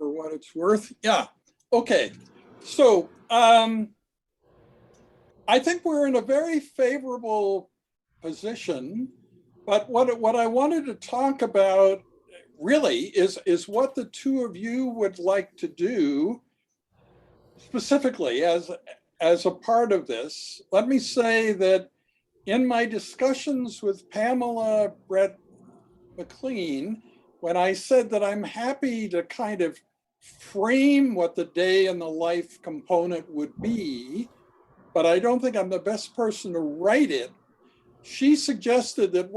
for what it's worth. Yeah. Okay. So I think we're in a very favorable position, but what I wanted to talk about really is what the two of you would like to do specifically as a part of this. Let me say that in my discussions with Pamela Brett McLean, when I said that I'm happy to kind of frame what the day in the life component would be, but I don't think I'm the best person to write it, she suggested that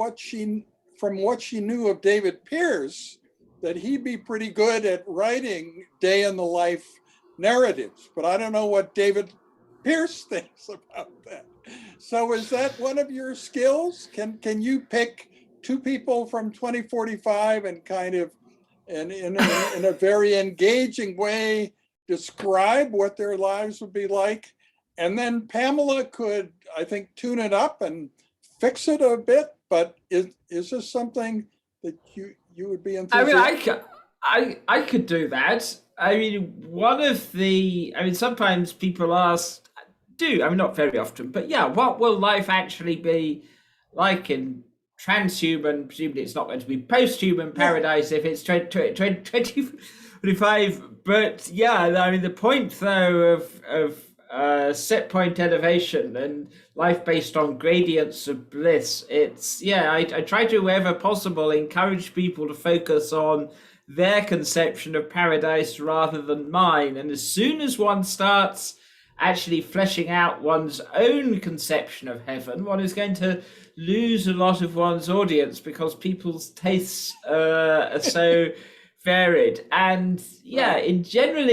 from what she knew of David Pearce, that he'd be pretty good at writing day in the life narratives. But I don't know what David Pearce thinks about that. So is that one of your skills? Can you pick two people from 2045 and kind of, and in a very engaging way, describe what their lives would be like? And then Pamela could, I think, tune it up and fix it a bit. But is this something that you would be enthusiastic? I could do that. I mean, sometimes people ask, not very often, but yeah, what will life actually be like in transhuman? Presumably it's not going to be post-human paradise if it's 2025. But yeah, I mean, the point though of set point elevation and life based on gradients of bliss, I try to, wherever possible, encourage people to focus on their conception of paradise rather than mine. And as soon as one starts actually fleshing out one's own conception of heaven, one is going to lose a lot of one's audience because people's tastes are so varied. And yeah, in general,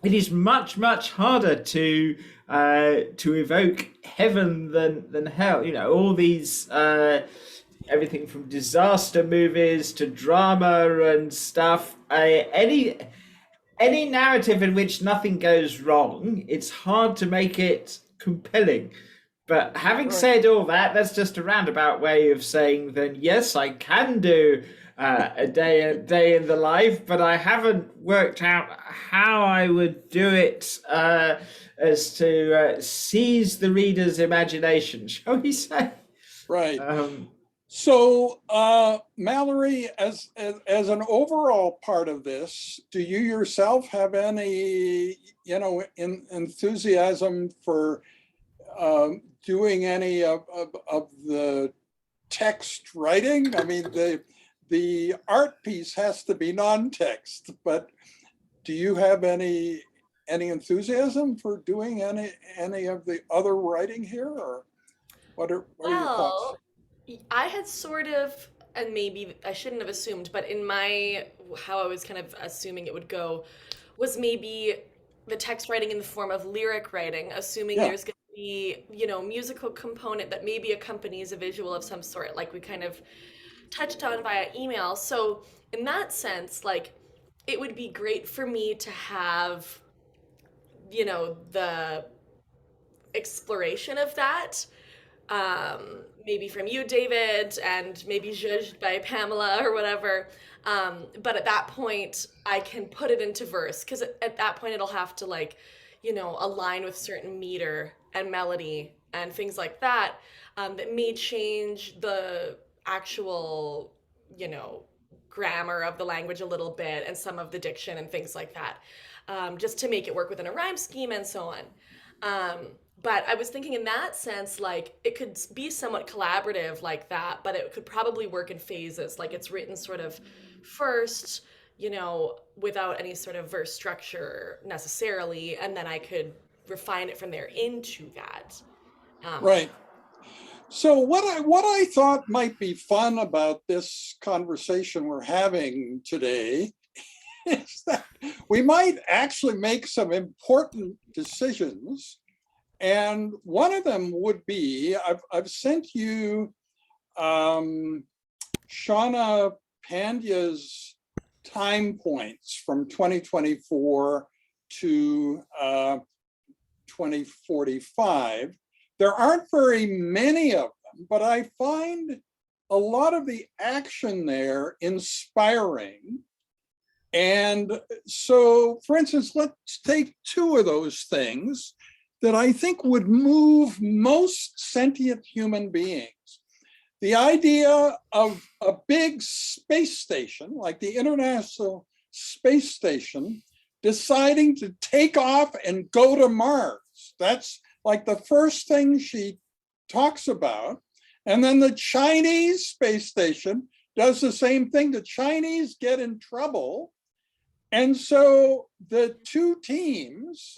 it is much harder to evoke heaven than hell. You know, all these everything from disaster movies to drama and stuff. Any narrative in which nothing goes wrong, it's hard to make it compelling. But having said all that, that's just a roundabout way of saying then yes, I can do a day in the life, but I haven't worked out how I would do it as to seize the reader's imagination, shall we say? Right. So, Mallory, as an overall part of this, do you yourself have any, enthusiasm for doing any of the text writing? I mean, the art piece has to be non-text, but do you have any enthusiasm for doing any of the other writing here, or what are your thoughts? I had sort of, and maybe I shouldn't have assumed, but in how I was kind of assuming it would go was maybe the text writing in the form of lyric writing, assuming there's going to be, musical component that maybe accompanies a visual of some sort, like we kind of touched on via email. So in that sense, like, it would be great for me to have, the exploration of that. Maybe from you, David, and maybe judged by Pamela or whatever. But at that point, I can put it into verse, because at that point, it'll have to align with certain meter and melody and things like that, that may change the actual, grammar of the language a little bit and some of the diction and things like that, just to make it work within a rhyme scheme and so on. But I was thinking in that sense, like, it could be somewhat collaborative like that, but it could probably work in phases. Like, it's written sort of first, without any sort of verse structure necessarily, and then I could refine it from there into that. Right. So what I thought might be fun about this conversation we're having today is that we might actually make some important decisions. And one of them would be, I've sent you Shauna Pandya's time points from 2024 to 2045. There aren't very many of them, but I find a lot of the action there inspiring. And so, for instance, let's take two of those things that I think would move most sentient human beings. The idea of a big space station, like the International Space Station, deciding to take off and go to Mars. That's like the first thing she talks about. And then the Chinese space station does the same thing. The Chinese get in trouble. And so the two teams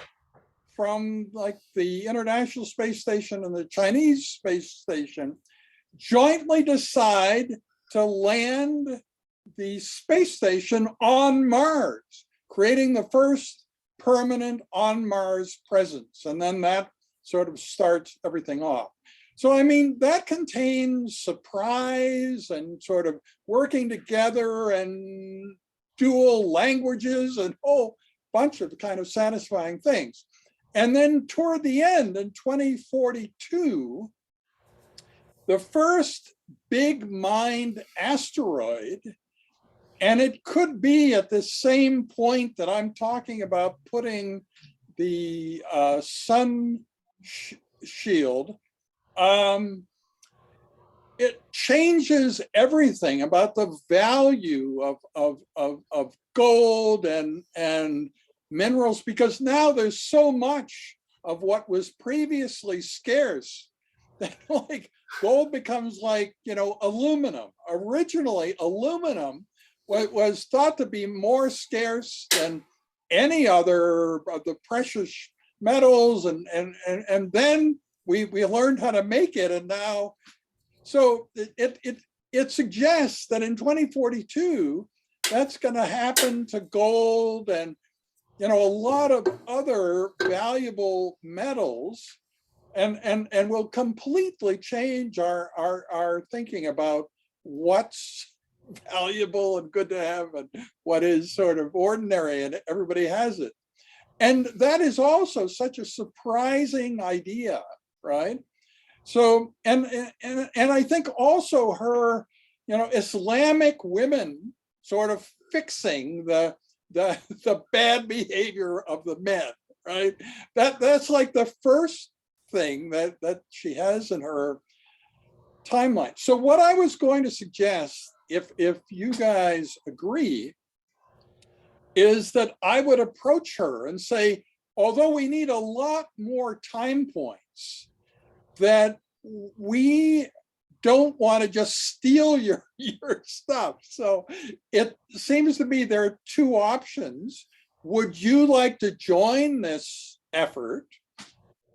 from like the International Space Station and the Chinese space station jointly decide to land the space station on Mars, creating the first permanent on Mars presence. And then that sort of starts everything off. So, I mean, that contains surprise and sort of working together and dual languages and a whole bunch of kind of satisfying things. And then toward the end in 2042, the first big mind asteroid, and it could be at the same point that I'm talking about putting the sun shield, it changes everything about the value of gold and minerals, because now there's so much of what was previously scarce that like gold becomes like, you know, aluminum. Originally, aluminum was thought to be more scarce than any other of the precious metals, and then we learned how to make it, and now, so it suggests that in 2042, that's going to happen to gold and, you know, a lot of other valuable metals, and will completely change our thinking about what's valuable and good to have and what is sort of ordinary, and everybody has it. And that is also such a surprising idea, right? So, and I think also her, you know, Islamic women sort of fixing the bad behavior of the men, right? That's like the first thing that she has in her timeline. So what I was going to suggest, if you guys agree, is that I would approach her and say, although we need a lot more time points, that we don't want to just steal your stuff. So it seems to me there are two options. Would you like to join this effort?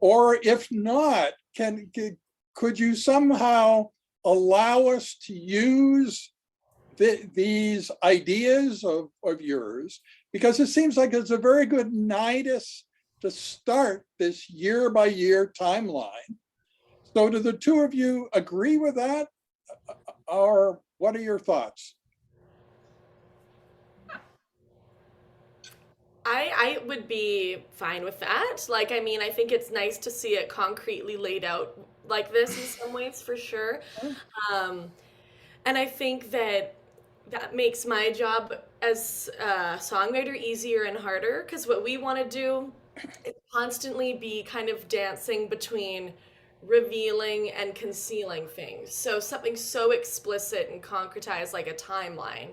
Or if not, could you somehow allow us to use these ideas of yours? Because it seems like it's a very good nidus to start this year by year timeline. So do the two of you agree with that? Or what are your thoughts? I would be fine with that. Like, I mean, I think it's nice to see it concretely laid out like this in some ways, for sure. Um, and I think that that makes my job as a songwriter easier and harder, because what we want to do is constantly be kind of dancing between revealing and concealing things. So something so explicit and concretized like a timeline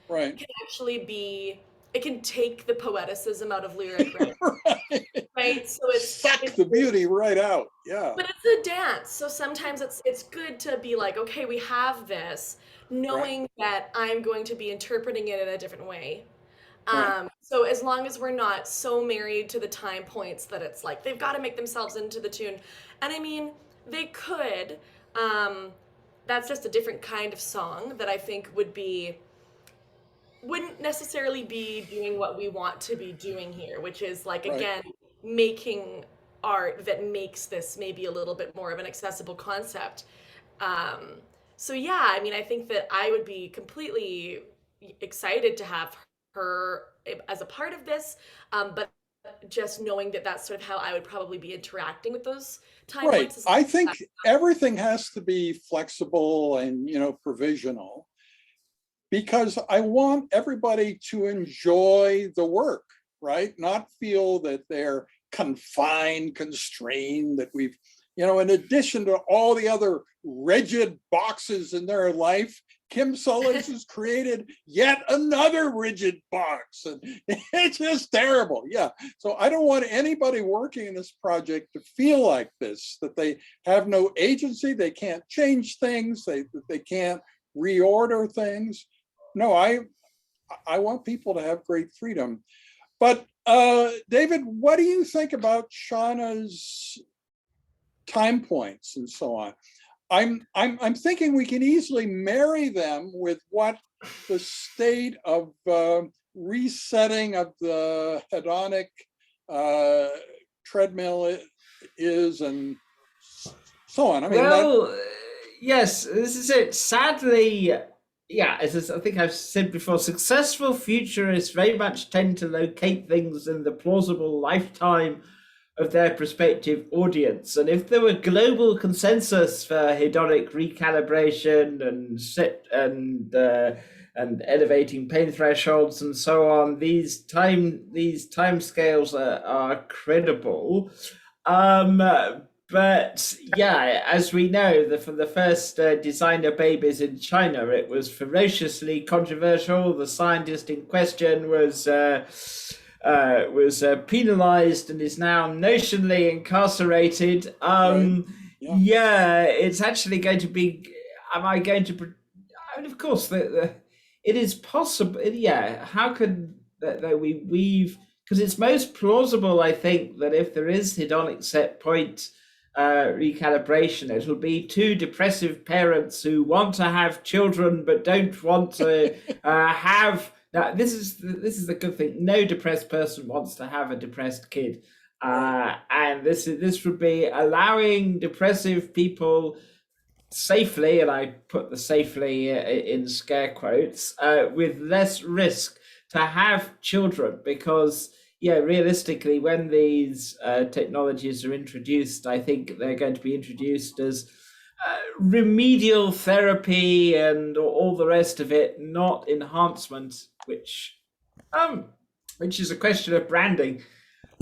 Right. can actually be, it can take the poeticism out of lyric writing, right? So Suck the beauty right out. Yeah. but it's a dance. So sometimes it's good to be like, okay, we have this, knowing that I'm going to be interpreting it in a different way. So as long as we're not so married to the time points that it's like they've got to make themselves into the tune. And I mean, they could. That's just a different kind of song that I think wouldn't necessarily be doing what we want to be doing here, which is like, again, making art that makes this maybe a little bit more of an accessible concept. So yeah, I mean, I think that I would be completely excited to have her as a part of this, but just knowing that that's sort of how I would probably be interacting with those time points. I think everything has to be flexible and, you know, provisional. because I want everybody to enjoy the work, right? Not feel that they're confined, constrained, that we've, in addition to all the other rigid boxes in their life, Kim Solez has created yet another rigid box, and it's just terrible. Yeah. So I don't want anybody working in this project to feel like this, that they have no agency, they can't change things, they can't reorder things. No, I want people to have great freedom. But David, what do you think about Shauna's time points and so on? I'm thinking we can easily marry them with what the state of resetting of the hedonic treadmill is, and so on. I mean, well, yes, this is it. Sadly, yeah, as I think I've said before, successful futurists very much tend to locate things in the plausible lifetime of their prospective audience. And if there were global consensus for hedonic recalibration and elevating pain thresholds and so on, these time scales are credible. But yeah, as we know, for the first designer babies in China, it was ferociously controversial. The scientist in question was penalized and is now notionally incarcerated. right. Yeah, it's actually going to be. Am I going to? I mean, of course, it is possible. Yeah, how could that we weave? Because it's most plausible, I think, that if there is hedonic set point recalibration, it will be two depressive parents who want to have children but don't want to have. Now, this is the good thing. No depressed person wants to have a depressed kid, and this would be allowing depressive people safely, and I put the safely in scare quotes, with less risk to have children, because realistically, when these technologies are introduced, I think they're going to be introduced as remedial therapy and all the rest of it, not enhancement, which is a question of branding.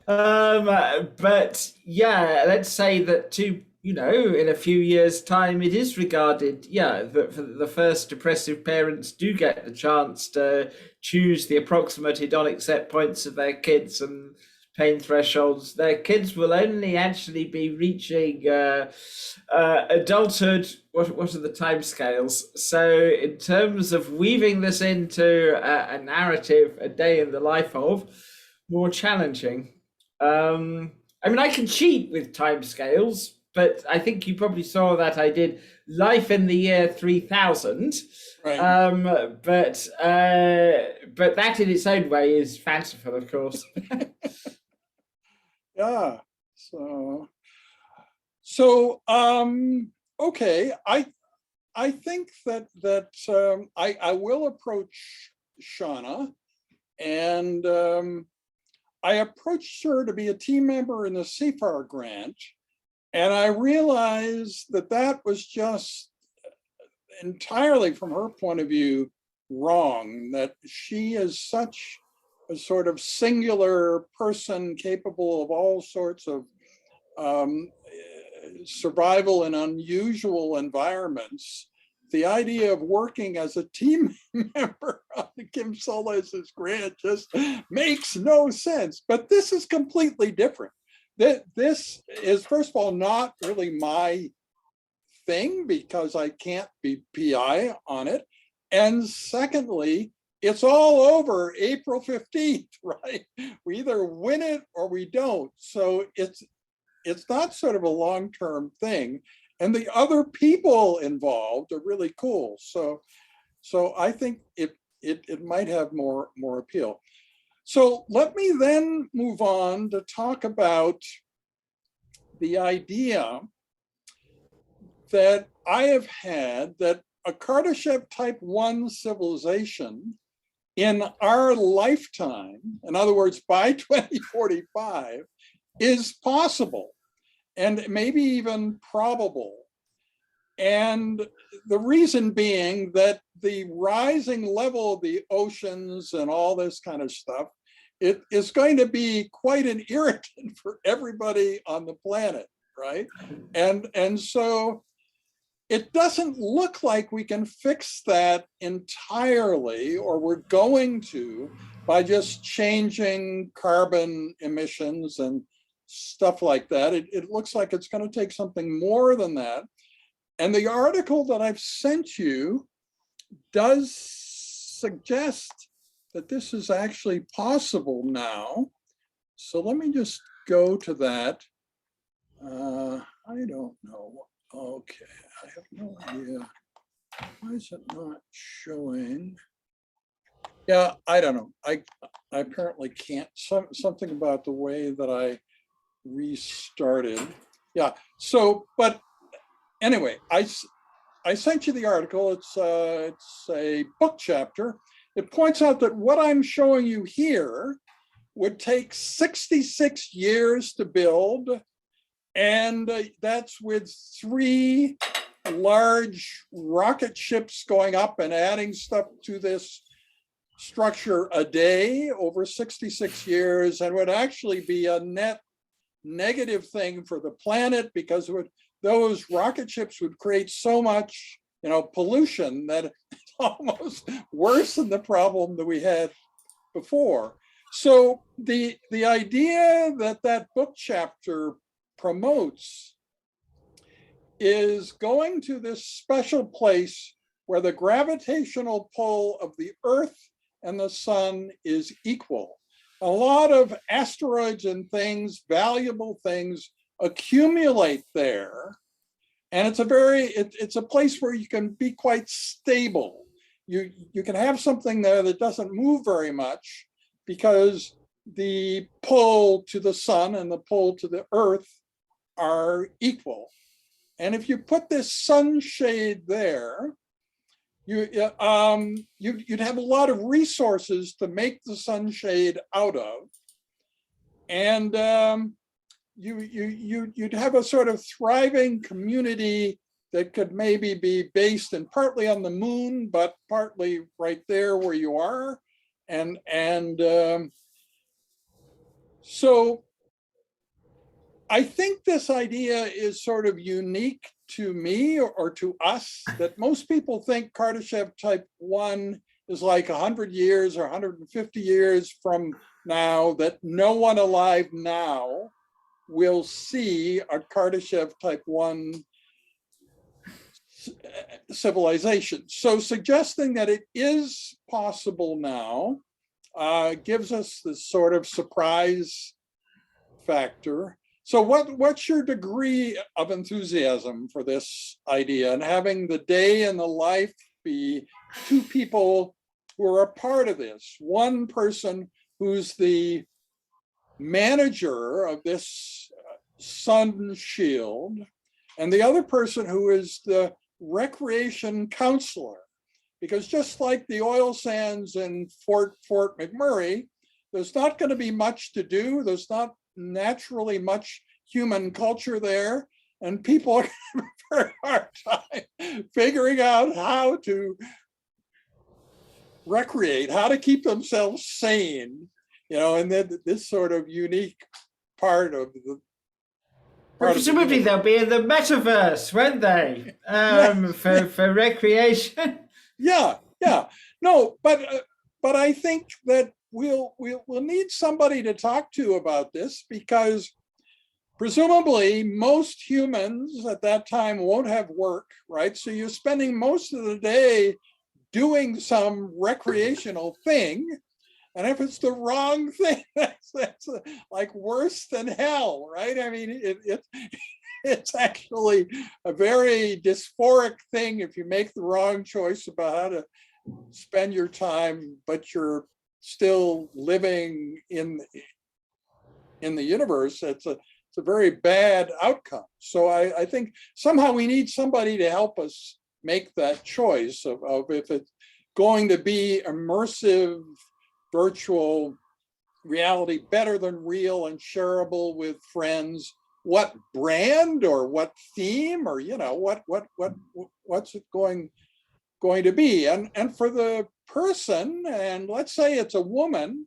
But yeah, let's say that in a few years' time, it is regarded, that for the first depressive parents do get the chance to choose the approximate hedonic set points of their kids and pain thresholds. Their kids will only actually be reaching adulthood. What are the timescales? So in terms of weaving this into a narrative, a day in the life of, more challenging. I mean, I can cheat with timescales, but I think you probably saw that I did life in the year 3000. Right. But that in its own way is fanciful, of course. Yeah. So okay. I think that I will approach Shauna, and I approached her to be a team member in the CFAR grant, and I realized that was just entirely, from her point of view, wrong, that she is such a sort of singular person capable of all sorts of survival in unusual environments. The idea of working as a team member on Kim Solez's grant just makes no sense. But this is completely different. This is, first of all, not really my thing because I can't be PI on it. And secondly, it's all over April 15th, right? We either win it or we don't. So it's not sort of a long-term thing. And the other people involved are really cool. So I think it might have more appeal. So let me then move on to talk about the idea that I have had that a Kardashev type 1 civilization in our lifetime, in other words, by 2045, is possible and maybe even probable. And the reason being that the rising level of the oceans and all this kind of stuff, it is going to be quite an irritant for everybody on the planet, right? And so it doesn't look like we can fix that entirely, or we're going to, by just changing carbon emissions and stuff like that. It looks like it's going to take something more than that. And the article that I've sent you does suggest that this is actually possible now. So let me just go to that. I don't know. Okay, I have no idea. Why is it not showing? Yeah, I don't know. I apparently can't. Something about the way that I restarted. Yeah. So, but anyway, I sent you the article. It's a book chapter. It points out that what I'm showing you here would take 66 years to build, and that's with 3 large rocket ships going up and adding stuff to this structure a day over 66 years, and would actually be a net negative thing for the planet, because those rocket ships would create so much, pollution that it's almost worse than the problem that we had before. So the idea that book chapter promotes is going to this special place where the gravitational pull of the Earth and the sun is equal. A lot of asteroids and things, valuable things, accumulate there. And it's a place where you can be quite stable. You can have something there that doesn't move very much, because the pull to the sun and the pull to the Earth are equal. And if you put this sunshade there, you'd have a lot of resources to make the sunshade out of, and you'd have a sort of thriving community that could maybe be based in partly on the moon, but partly right there where you are, and so I think this idea is sort of unique to me, or to us, that most people think Kardashev type 1 is like 100 years or 150 years from now, that no one alive now will see a Kardashev type 1 civilization. So suggesting that it is possible now gives us this sort of surprise factor. So what's your degree of enthusiasm for this idea, and having the day and the life be 2 people who are a part of this? One person who's the manager of this sun shield, and the other person who is the recreation counselor. Because just like the oil sands in Fort McMurray, there's not going to be much to do. There's not naturally much human culture there, and people are going to have a very hard time figuring out how to recreate, how to keep themselves sane, and then this sort of unique part of the presumably they'll be in the metaverse, won't they? For recreation. Yeah. No, but I think that we'll need somebody to talk to about this, because presumably most humans at that time won't have work, right? So you're spending most of the day doing some recreational thing. And if it's the wrong thing, that's like worse than hell, right? I mean, it's actually a very dysphoric thing if you make the wrong choice about how to spend your time, but you're still living in the universe. It's a very bad outcome. So I think somehow we need somebody to help us make that choice of if it's going to be immersive virtual reality, better than real and shareable with friends, what brand or what theme, or what's it going going to be. And for the person, and let's say it's a woman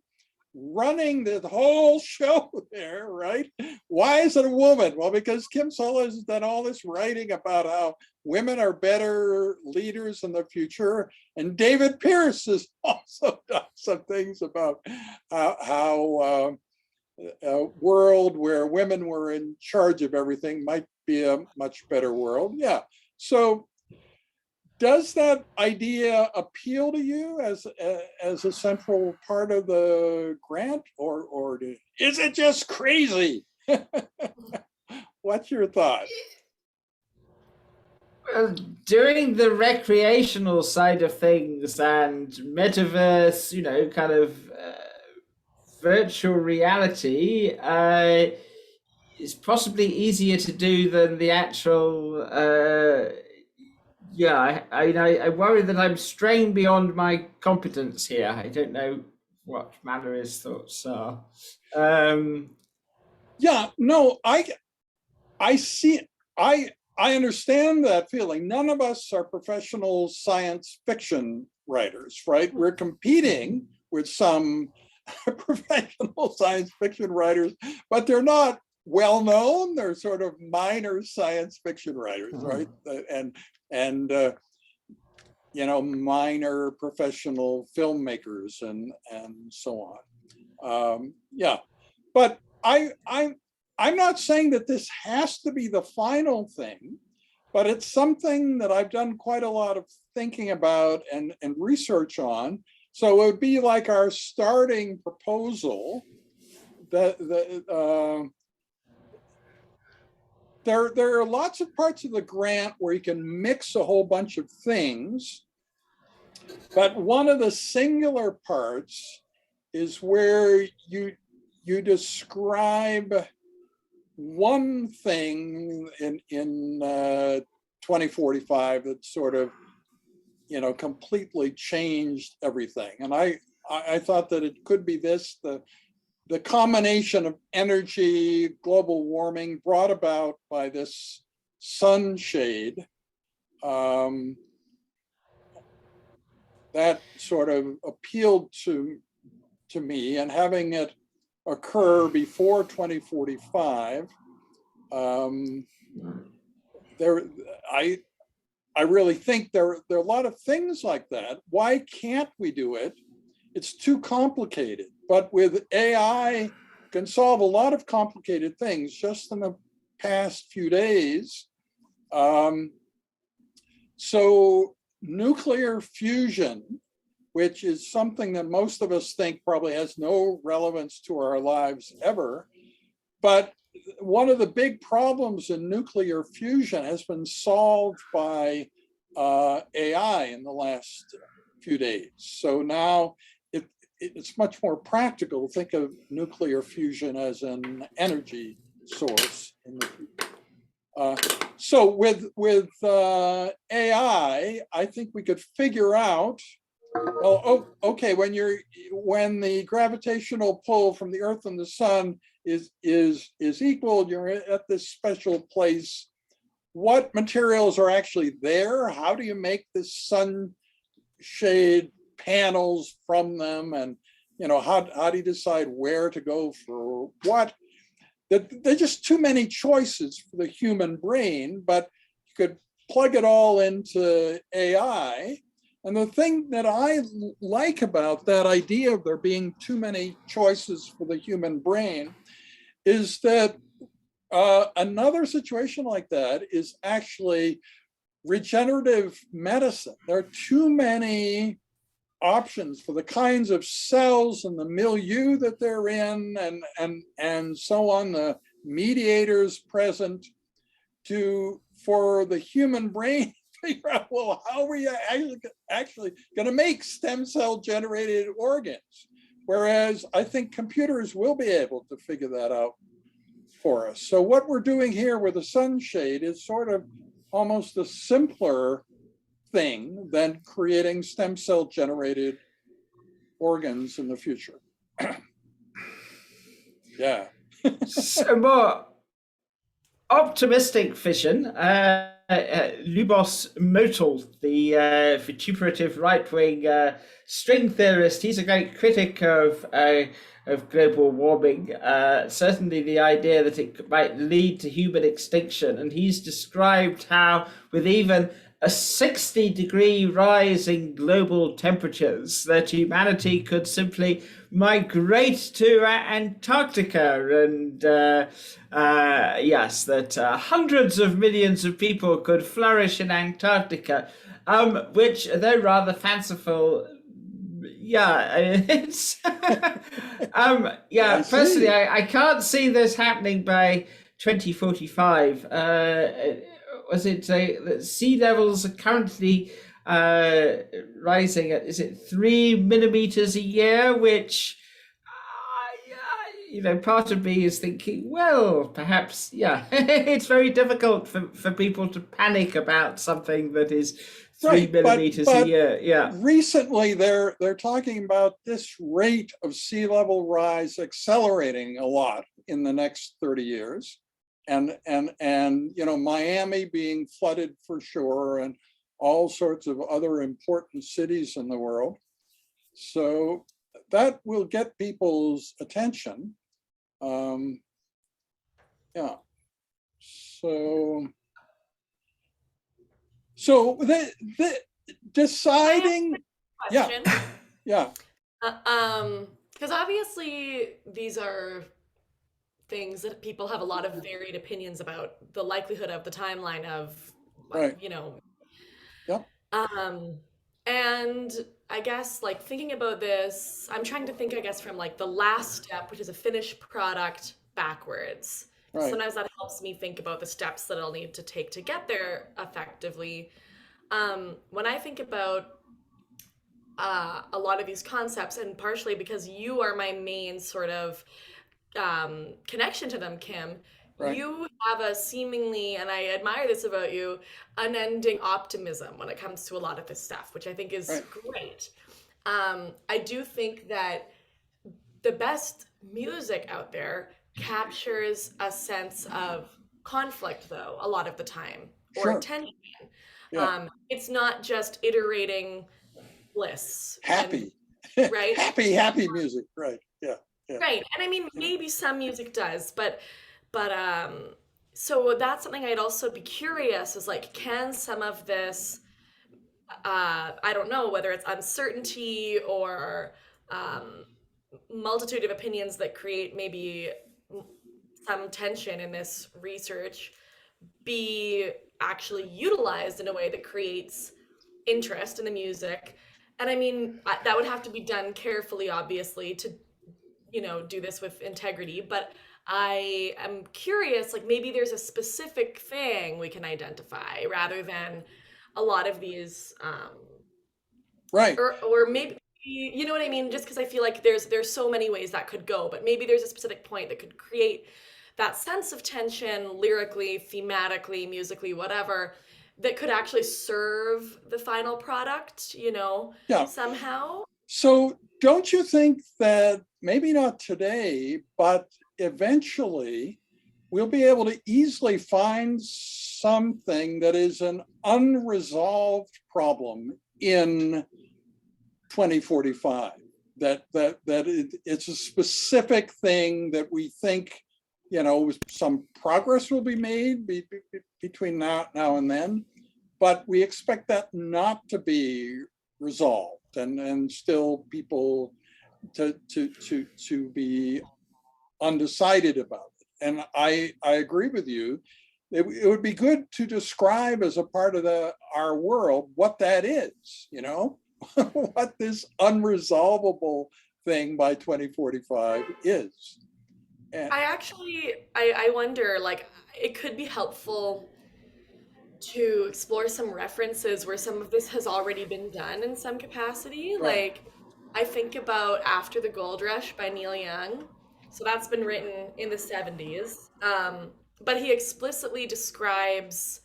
running the whole show there, right? Why is it a woman? Well, because Kim Solez has done all this writing about how women are better leaders in the future. And David Pearce has also done some things about how a world where women were in charge of everything might be a much better world. Yeah. So does that idea appeal to you as a central part of the grant, or is it just crazy? What's your thought? Well, doing the recreational side of things and metaverse, kind of virtual reality, is possibly easier to do than the actual. I worry that I'm straying beyond my competence here. I don't know what Mallory's thoughts are. Yeah, no, I see. I understand that feeling. None of us are professional science fiction writers, right? We're competing with some professional science fiction writers, but they're not well known. They're sort of minor science fiction writers, right? And minor professional filmmakers and so on. Yeah, but I'm not saying that this has to be the final thing, but it's something that I've done quite a lot of thinking about and research on. So it would be like our starting proposal. That there are lots of parts of the grant where you can mix a whole bunch of things, but one of the singular parts is where you describe one thing in 2045 that sort of completely changed everything. And I thought that it could be this: the combination of energy, global warming brought about by this sunshade, that sort of appealed to me, and having it occur before 2045, I really think there are a lot of things like that. Why can't we do it? It's too complicated. But with AI, can solve a lot of complicated things. Just in the past few days, so nuclear fusion, which is something that most of us think probably has no relevance to our lives ever. But one of the big problems in nuclear fusion has been solved by AI in the last few days. So now it's much more practical to think of nuclear fusion as an energy source in the future. So with AI, I think we could figure out, okay, when the gravitational pull from the Earth and the Sun is equal, you're at this special place. What materials are actually there? How do you make this sunshade panels from them? And how do you decide where to go for what? There's just too many choices for the human brain, but you could plug it all into AI. And the thing that I like about that idea of there being too many choices for the human brain is that another situation like that is actually regenerative medicine. There are too many options for the kinds of cells and the milieu that they're in, and so on, the mediators present, for the human brain figure out, well, how are you actually going to make stem cell generated organs? Whereas I think computers will be able to figure that out for us. So what we're doing here with the sunshade is sort of almost a simpler thing than creating stem cell generated organs in the future. Yeah. So more optimistic vision. Lubos Motul, the vituperative right-wing string theorist. He's a great critic of global warming. Certainly, the idea that it might lead to human extinction, and he's described how, with even a 60-degree rise in global temperatures, that humanity could simply migrate to Antarctica, and yes, that hundreds of millions of people could flourish in Antarctica, which, though rather fanciful, yeah, it's yeah. Personally, I can't see this happening by 2045. Was it that sea levels are currently rising at, is it 3 millimeters a year, which part of me is thinking, well, perhaps, yeah, it's very difficult for people to panic about something that is 3 millimeters a year. Yeah. Recently, they're talking about this rate of sea level rise accelerating a lot in the next 30 years. And Miami being flooded for sure, and all sorts of other important cities in the world. So that will get people's attention. Yeah. So the deciding. Question. Yeah. Because obviously these are things that people have a lot of varied opinions about the likelihood of the timeline of, right. Yep. And I guess like thinking about this, I'm trying to think, I guess, from like the last step, which is a finished product, backwards. Right. Sometimes that helps me think about the steps that I'll need to take to get there effectively. When I think about a lot of these concepts, and partially because you are my main sort of connection to them, Kim, right. You have a seemingly, and I admire this about you, unending optimism when it comes to a lot of this stuff, which I think is right. great. I do think that the best music out there captures a sense of conflict, though, a lot of the time, or tension. Yeah. It's not just iterating bliss. Happy. And, right? happy music. Right. Yeah. Right. And I mean, maybe some music does, but so that's something I'd also be curious is like, can some of this, I don't know whether it's uncertainty or multitude of opinions that create maybe some tension in this research, be actually utilized in a way that creates interest in the music. And I mean, that would have to be done carefully, obviously, to do this with integrity, but I am curious, like maybe there's a specific thing we can identify rather than a lot of these right. Or maybe, you know what I mean, just because I feel like there's so many ways that could go, but maybe there's a specific point that could create that sense of tension lyrically, thematically, musically, whatever, that could actually serve the final product, somehow. So don't you think that maybe not today, but eventually we'll be able to easily find something that is an unresolved problem in 2045, that it's a specific thing that we think, some progress will be made between now and then, but we expect that not to be resolved, and still people to be undecided about it. And I agree with you. It would be good to describe as a part of our world what that is, what this unresolvable thing by 2045 is. And I wonder, like, it could be helpful to explore some references where some of this has already been done in some capacity. Right. Like, I think about After the Gold Rush by Neil Young. So that's been written in the 70s. But he explicitly describes,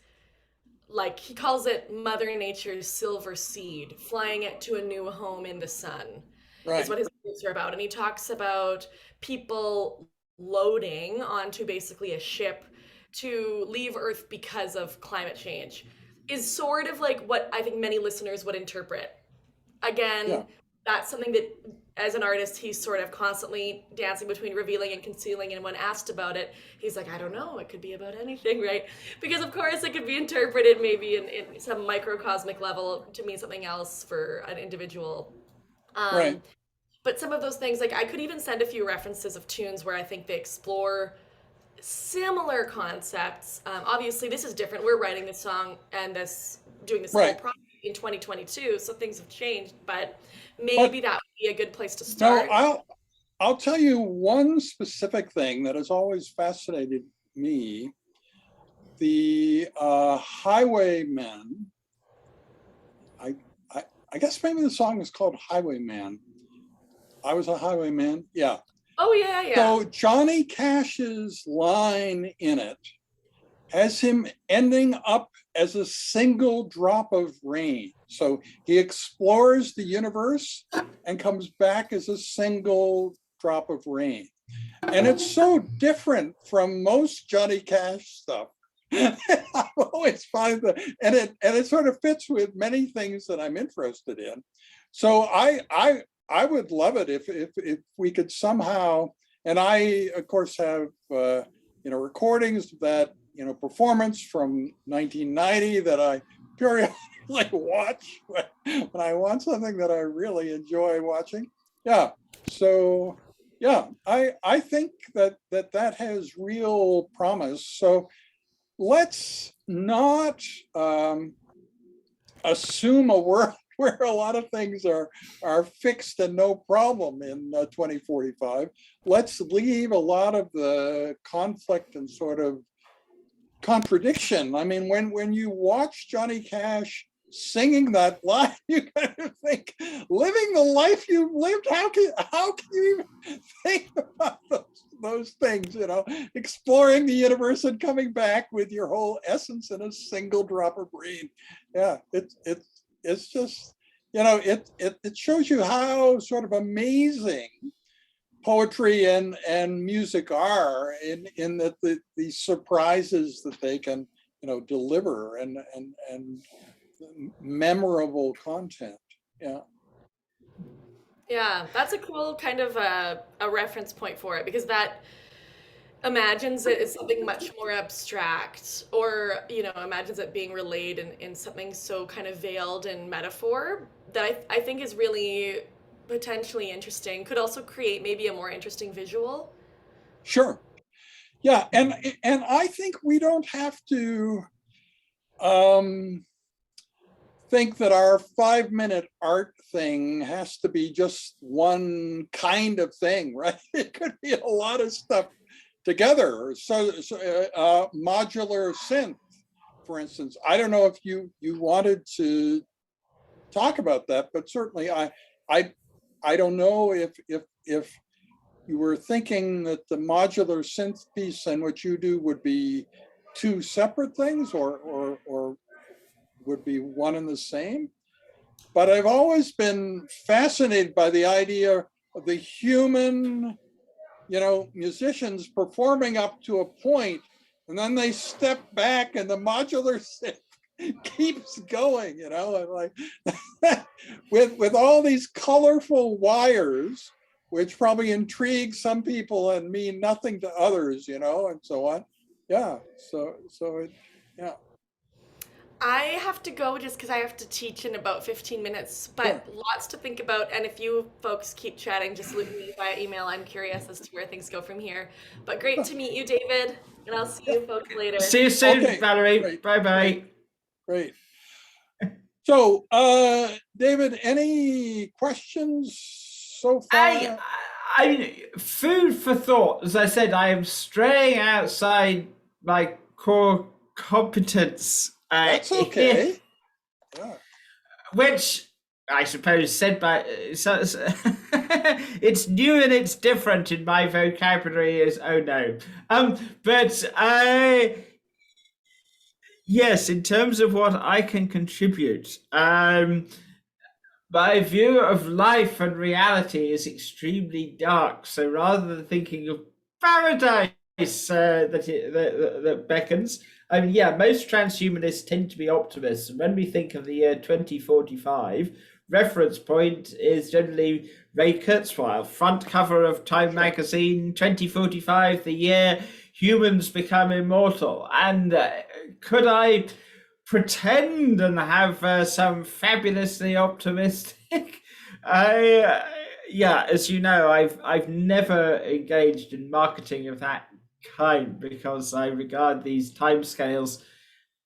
like, he calls it Mother Nature's silver seed, flying it to a new home in the sun. Right. Is what his books are about. And he talks about people loading onto basically a ship to leave Earth because of climate change is sort of like what I think many listeners would interpret. Again, Yeah. that's something that as an artist he's sort of constantly dancing between revealing and concealing, and when asked about it he's like, I don't know, it could be about anything, right? Because of course it could be interpreted maybe in some microcosmic level to mean something else for an individual. Right. But some of those things, like I could even send a few references of tunes where I think they explore similar concepts. Obviously, this is different. We're writing this song and doing this whole Right. project in 2022, so things have changed. But But maybe that would be a good place to no, start. I'll tell you one specific thing that has always fascinated me. The Highwaymen. I, I guess maybe the song is called Highwayman. I was a highwayman. Yeah. Oh yeah, yeah. So Johnny Cash's line in it has him ending up as a single drop of rain. So he explores the universe and comes back as a single drop of rain. And it's so different from most Johnny Cash stuff. I always find that, and it sort of fits with many things that I'm interested in. So I would love it if we could somehow, and I of course have recordings of that performance from 1990 that I periodically watch when I want something that I really enjoy watching. Yeah. So yeah, I think that has real promise. So let's not assume a world where a lot of things are fixed and no problem in 2045. Let's leave a lot of the conflict and sort of contradiction. I mean, when you watch Johnny Cash singing that line, you kind of think, living the life you've lived, how can you even think about those things, exploring the universe and coming back with your whole essence in a single drop of rain. Yeah, it's just, it shows you how sort of amazing poetry and music are in that the surprises that they can deliver and memorable content. Yeah, that's a cool kind of a reference point for it, because that imagines it as something much more abstract, or imagines it being relayed in something so kind of veiled in metaphor that I think is really potentially interesting. Could also create maybe a more interesting visual. Sure. Yeah, and I think we don't have to think that our 5-minute art thing has to be just one kind of thing, right? It could be a lot of stuff together. So modular synth, for instance. I don't know if you wanted to talk about that, but certainly I don't know if you were thinking that the modular synth piece and what you do would be two separate things, or would be one and the same. But I've always been fascinated by the idea of the human, musicians performing up to a point, and then they step back and the modular synth keeps going, like with all these colorful wires, which probably intrigue some people and mean nothing to others, and so on. Yeah. So it, yeah. I have to go just because I have to teach in about 15 minutes, but Sure. lots to think about. And if you folks keep chatting, just loop me via email. I'm curious as to where things go from here. But great to meet you, David, and I'll see you folks later. See you soon, Okay, Valerie. great, Bye bye. Great. So, David, any questions so far? I food for thought. As I said, I am straying outside my core competence. That's okay. Yeah. Which I suppose said by it's new and it's different in my vocabulary as oh no. But yes, in terms of what I can contribute, my view of life and reality is extremely dark. So rather than thinking of paradise that beckons. I mean, yeah, most transhumanists tend to be optimists. And when we think of the year 2045, reference point is generally Ray Kurzweil, front cover of Time magazine, 2045, the year humans become immortal. And could I pretend and have some fabulously optimistic? Yeah, as you know, I've never engaged in marketing of that kind because I regard these timescales,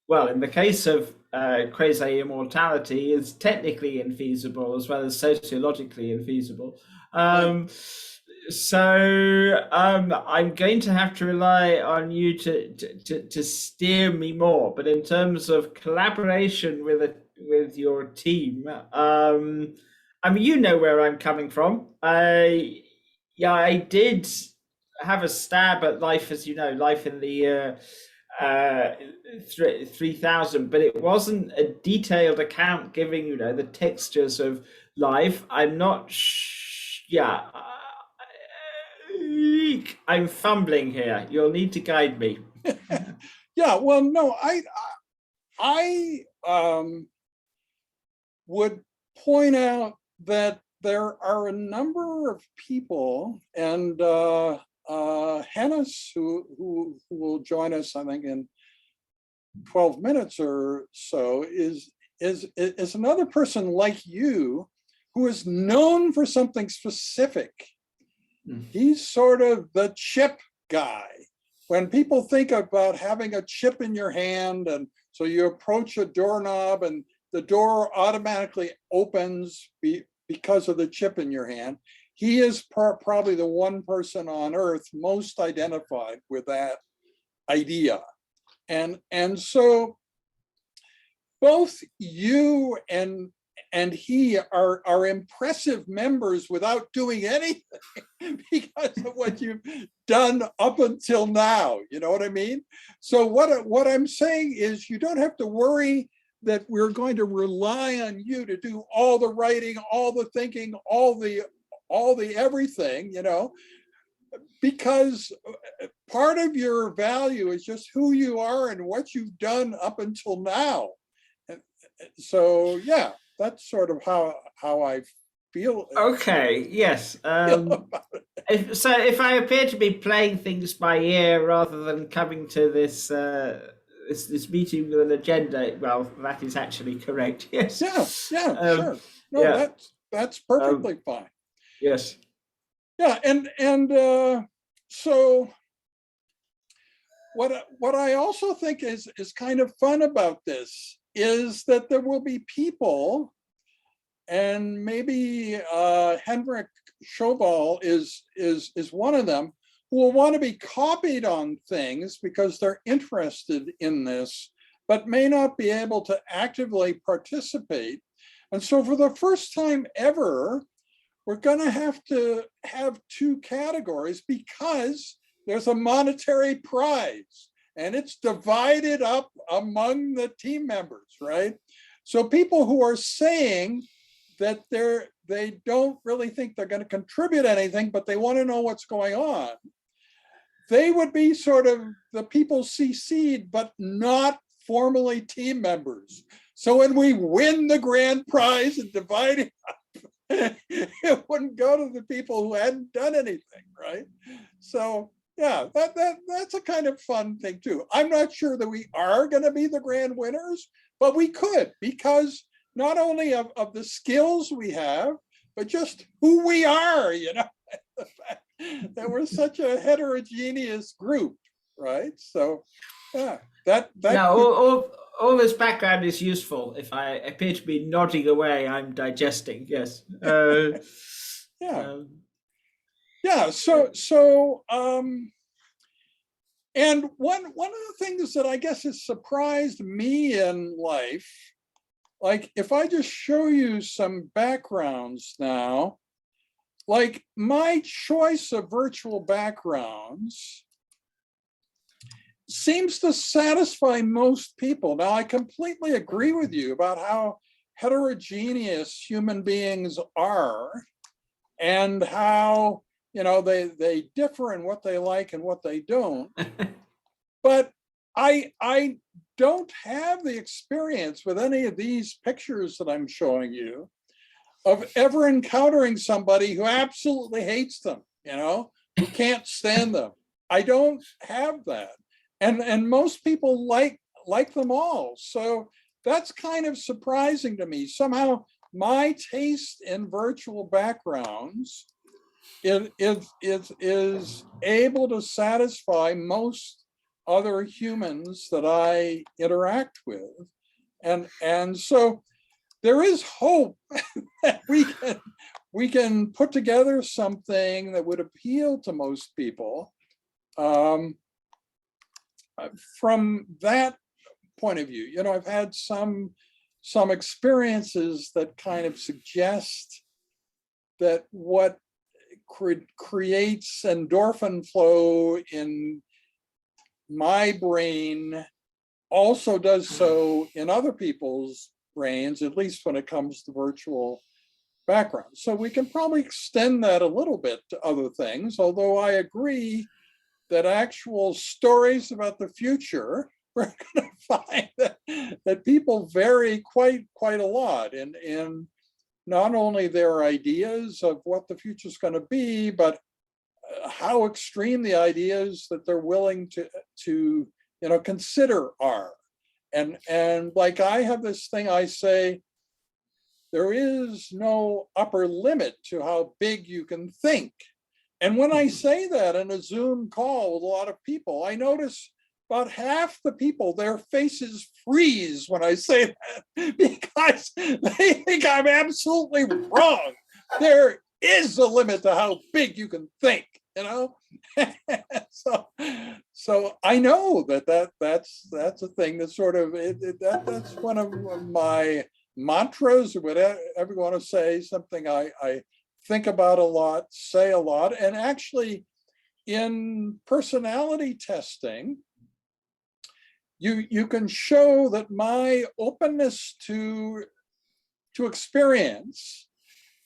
well, in the case of quasi-immortality, is technically infeasible as well as sociologically infeasible. I'm going to have to rely on you to steer me more. But in terms of collaboration with your team, I mean, you know where I'm coming from. I did have a stab at life, as you know, life in the 3000, but it wasn't a detailed account giving, you know, the textures of life. I'm not. I'm fumbling here. You'll need to guide me. Yeah. Well, no, I would point out that there are a number of people, and Hannes, who will join us, I think, in 12 minutes or so, is another person like you who is known for something specific. He's sort of the chip guy. When people think about having a chip in your hand, and so you approach a doorknob and the door automatically opens because of the chip in your hand, he is probably the one person on earth most identified with that idea. And so both you and he are impressive members without doing anything because of what you've done up until now. You know what I mean? So what I'm saying is, you don't have to worry that we're going to rely on you to do all the writing, all the thinking, all the everything, you know, because part of your value is just who you are and what you've done up until now. So yeah, that's sort of how I feel. Okay, yes. If I appear to be playing things by ear rather than coming to this meeting with an agenda, well, that is actually correct. Yes. Yeah, sure. No, yeah. That's perfectly fine. Yes. Yeah, and so what I also think is kind of fun about this is that there will be people, and maybe Henrik Sjoblad is one of them, who will want to be copied on things because they're interested in this, but may not be able to actively participate. And so for the first time ever, we're going to have two categories because there's a monetary prize and it's divided up among the team members, right? So people who are saying that they don't really think they're going to contribute anything, but they want to know what's going on, they would be sort of the people CC'd, but not formally team members. So when we win the grand prize and divide it up, it wouldn't go to the people who hadn't done anything, right? So yeah, that's a kind of fun thing too. I'm not sure that we are going to be the grand winners, but we could, because not only of the skills we have, but just who we are, you know, the fact that we're such a heterogeneous group, right? So yeah, that now all this background is useful. If I appear to be nodding away, I'm digesting. Yes. Yeah. So and one of the things that I guess has surprised me in life, like if I just show you some backgrounds now, like my choice of virtual backgrounds seems to satisfy most people. Now, I completely agree with you about how heterogeneous human beings are and how they differ in what they like and what they don't. But I don't have the experience with any of these pictures that I'm showing you of ever encountering somebody who absolutely hates them, who can't stand them. I don't have that. And most people like them all. So that's kind of surprising to me. Somehow my taste in virtual backgrounds is able to satisfy most other humans that I interact with. And so there is hope that we can put together something that would appeal to most people. From that point of view, I've had some experiences that kind of suggest that what creates endorphin flow in my brain also does so in other people's brains, at least when it comes to virtual backgrounds. So we can probably extend that a little bit to other things, although I agree that actual stories about the future, we're going to find that people vary quite a lot in not only their ideas of what the future is going to be, but how extreme the ideas that they're willing to consider are. And like I have this thing I say, there is no upper limit to how big you can think. And when I say that in a Zoom call with a lot of people, I notice about half the people, their faces freeze when I say that because they think I'm absolutely wrong. There is a limit to how big you can think, So I know that's a thing that sort of that's one of my mantras, or whatever you want to say, something I think about a lot, say a lot. And actually in personality testing, you can show that my openness to experience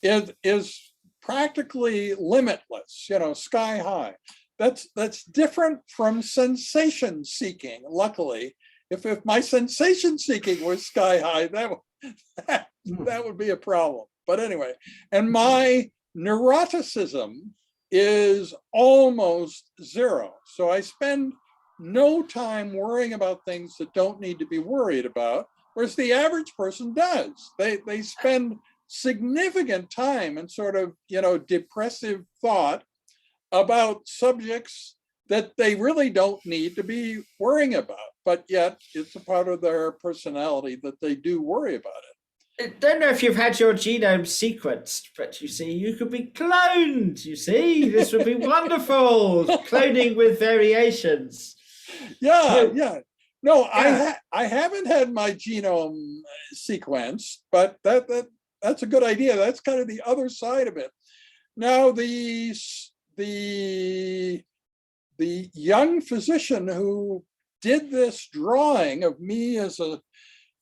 is practically limitless, sky high. That's different from sensation seeking. Luckily, if my sensation seeking was sky high, that would be a problem. But anyway, and my neuroticism is almost zero. So I spend no time worrying about things that don't need to be worried about, whereas the average person does. They spend significant time in sort of, depressive thought about subjects that they really don't need to be worrying about, but yet it's a part of their personality that they do worry about it. I don't know if you've had your genome sequenced, but you could be cloned. This would be wonderful. Cloning with variations. Yeah. No, yeah. I haven't had my genome sequenced, but that's a good idea. That's kind of the other side of it. Now, the young physician who did this drawing of me as a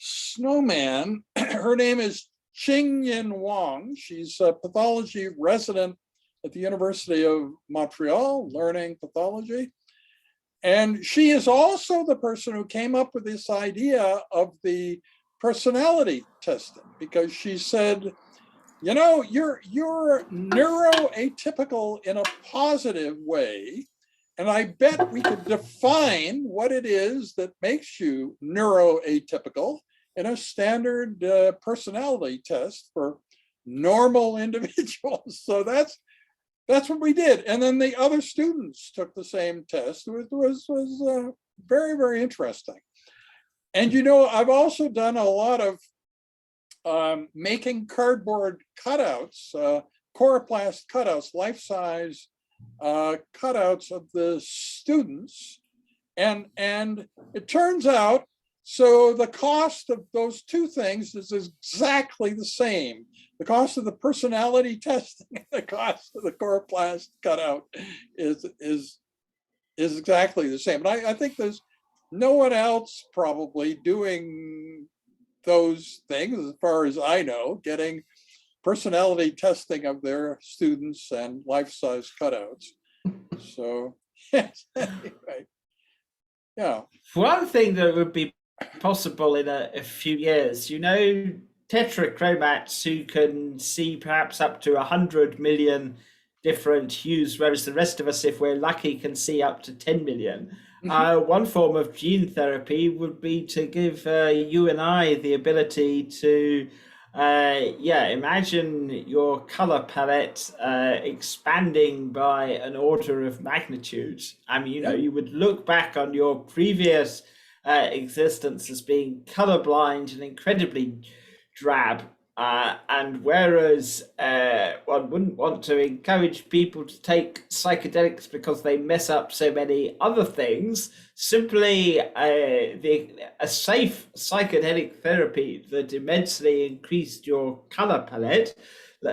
snowman, her name is Qing-Yin Wang. She's a pathology resident at the University of Montreal, learning pathology. And she is also the person who came up with this idea of the personality testing, because she said, you're neuroatypical in a positive way. And I bet we could define what it is that makes you neuroatypical in a standard personality test for normal individuals. So that's what we did. And then the other students took the same test. It was very, very interesting. And, I've also done a lot of making cardboard cutouts, coroplast cutouts, life-size cutouts of the students. And it turns out, so the cost of those two things is exactly the same. The cost of the personality testing and the cost of the coroplast cutout is exactly the same. And I think there's no one else probably doing those things, as far as I know, getting personality testing of their students and life-size cutouts. So, yes, anyway, yeah. One thing that would be possible in a few years, tetrachromats who can see perhaps up to 100 million different hues, whereas the rest of us, if we're lucky, can see up to 10 million. One form of gene therapy would be to give you and I the ability to imagine your color palette expanding by an order of magnitude. I mean, you would look back on your previous existence as being colorblind and incredibly drab. And whereas one wouldn't want to encourage people to take psychedelics because they mess up so many other things, simply a safe psychedelic therapy that immensely increased your color palette,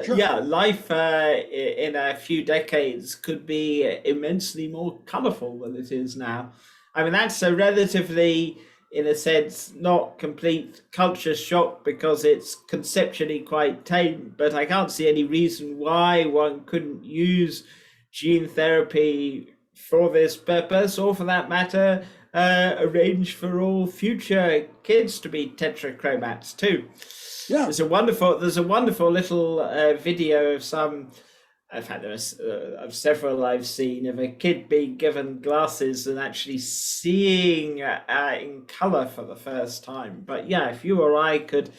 sure. Life in a few decades could be immensely more colorful than it is now. I mean, that's a relatively, in a sense, not complete culture shock because it's conceptually quite tame, but I can't see any reason why one couldn't use gene therapy for this purpose, or for that matter, arrange for all future kids to be tetrachromats too. Yeah. There's a wonderful little video of some, in fact, there's several I've seen, of a kid being given glasses and actually seeing in color for the first time. But yeah, if you or I could,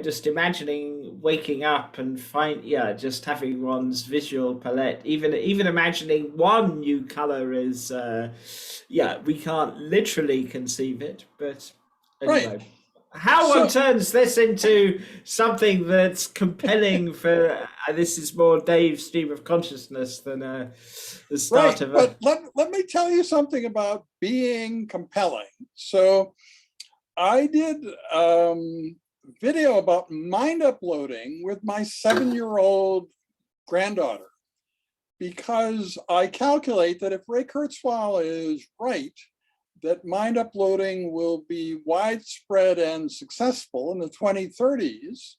just imagining waking up and just having one's visual palette, even imagining one new color is, we can't literally conceive it, but anyway. Right. How one turns this into something that's compelling for this is more Dave's stream of consciousness than the start of it. But let me tell you something about being compelling. So I did video about mind uploading with my 7-year-old granddaughter, because I calculate that if Ray Kurzweil is right, that mind uploading will be widespread and successful in the 2030s,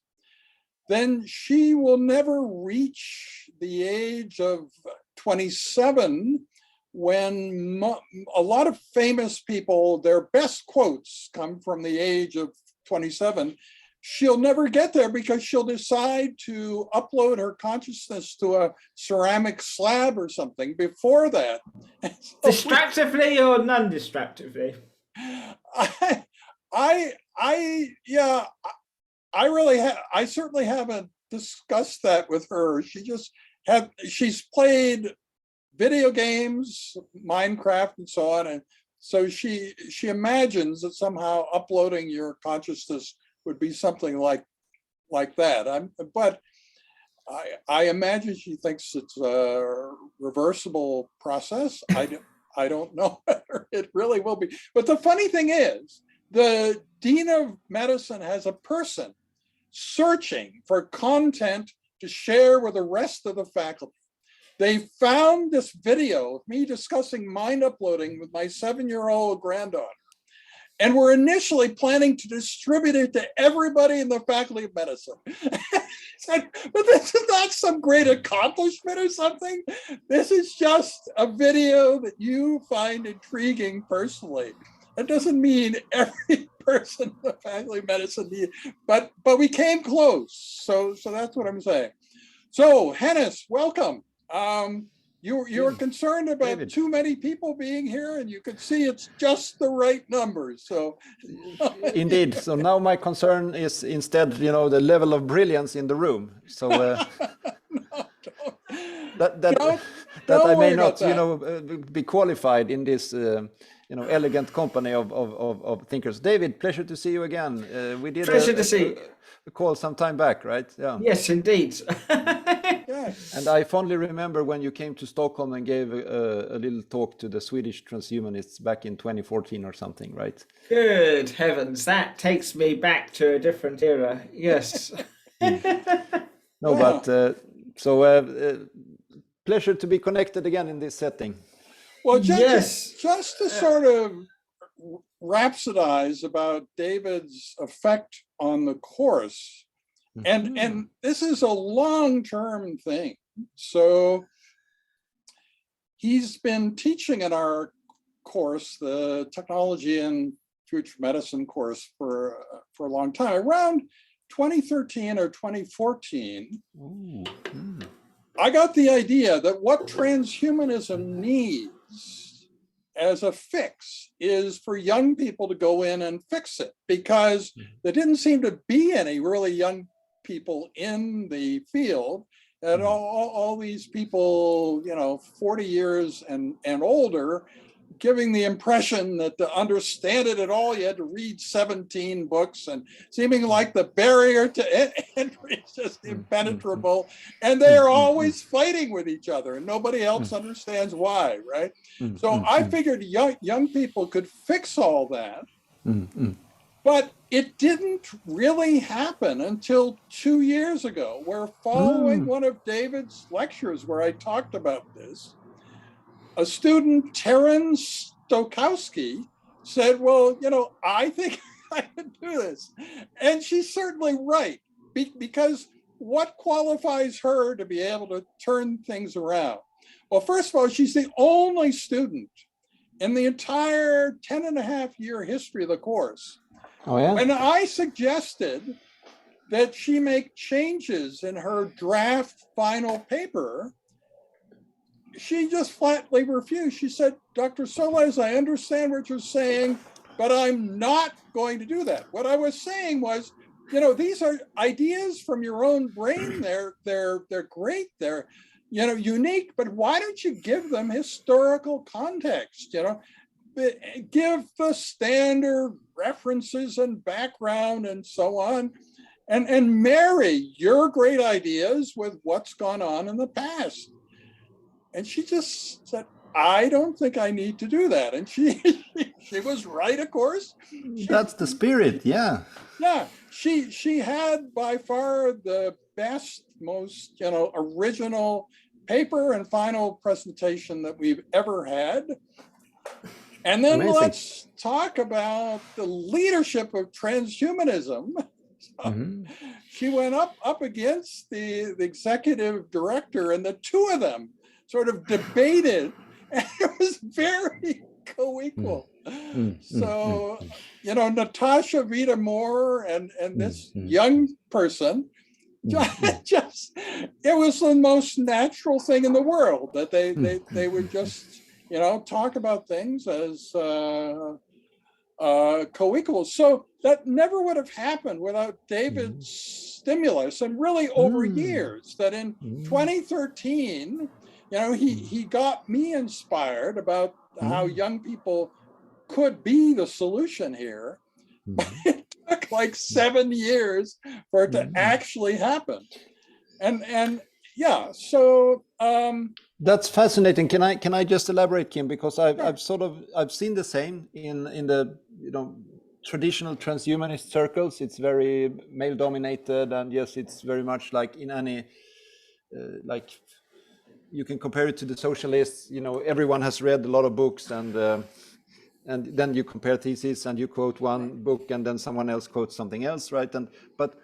then she will never reach the age of 27 when a lot of famous people, their best quotes come from the age of 27. She'll never get there because she'll decide to upload her consciousness to a ceramic slab or something before that. So distractively or non-distractively? I certainly haven't discussed that with her. She's played video games, Minecraft and so on. And so she imagines that somehow uploading your consciousness would be something like that. But I imagine she thinks it's a reversible process. I don't know whether it really will be. But the funny thing is, the Dean of Medicine has a person searching for content to share with the rest of the faculty. They found this video of me discussing mind uploading with my 7-year-old granddaughter, and we're initially planning to distribute it to everybody in the Faculty of Medicine. But this is not some great accomplishment or something. This is just a video that you find intriguing personally. That doesn't mean every person in the Faculty of Medicine needs, but we came close. So that's what I'm saying. So Hennis, welcome. You were concerned about David. Too many people being here, and you could see it's just the right numbers. So indeed. So now my concern is instead, the level of brilliance in the room. So that I may not, be qualified in this, elegant company of thinkers. David, pleasure to see you again. We did a call some time back, right? Yeah. Yes, indeed. And I fondly remember when you came to Stockholm and gave a little talk to the Swedish transhumanists back in 2014 or something, right? Good heavens, that takes me back to a different era. Yes. No, but pleasure to be connected again in this setting. Well, just to sort of rhapsodize about David's effect on the course, And this is a long-term thing. So he's been teaching in our course, the technology and future medicine course, for a long time. Around 2013 or 2014, I got the idea that what transhumanism needs as a fix is for young people to go in and fix it, because there didn't seem to be any really young people in the field. And all these people, 40 years and older, giving the impression that to understand it at all, you had to read 17 books, and seeming like the barrier to entry is just impenetrable. And they are always fighting with each other, and nobody else understands why, right? So I figured young people could fix all that. But it didn't really happen until 2 years ago, where following one of David's lectures where I talked about this, a student, Taryn Stokowski, said, well, I think I can do this. And she's certainly right, because what qualifies her to be able to turn things around? Well, first of all, she's the only student in the entire 10.5-year history of the course. Oh, yeah. When I suggested that she make changes in her draft final paper, she just flatly refused. She said, Dr. Solez, I understand what you're saying, but I'm not going to do that. What I was saying was, these are ideas from your own brain. They're great. They're, unique, but why don't you give them historical context? Give the standard references and background and so on, and marry your great ideas with what's gone on in the past. And she just said, I don't think I need to do that. And she was right, of course. That's the spirit, yeah. Yeah, she had by far the best, most original paper and final presentation that we've ever had. And then let's talk about the leadership of transhumanism. She went up against the executive director, and the two of them sort of debated, and it was very co-equal. So, Natasha Vita Moore and this young person, just it was the most natural thing in the world that they would just talk about things as co-equals. So that never would have happened without David's stimulus, and really over years. That in 2013, he got me inspired about how young people could be the solution here. But it took like 7 years for it to actually happen. And yeah, so that's fascinating. Can I just elaborate, Kim? Because I've seen the same in the traditional transhumanist circles. It's very male dominated, and yes, it's very much like in any like you can compare it to the socialists. Everyone has read a lot of books, and then you compare theses, and you quote one book, and then someone else quotes something else, right? But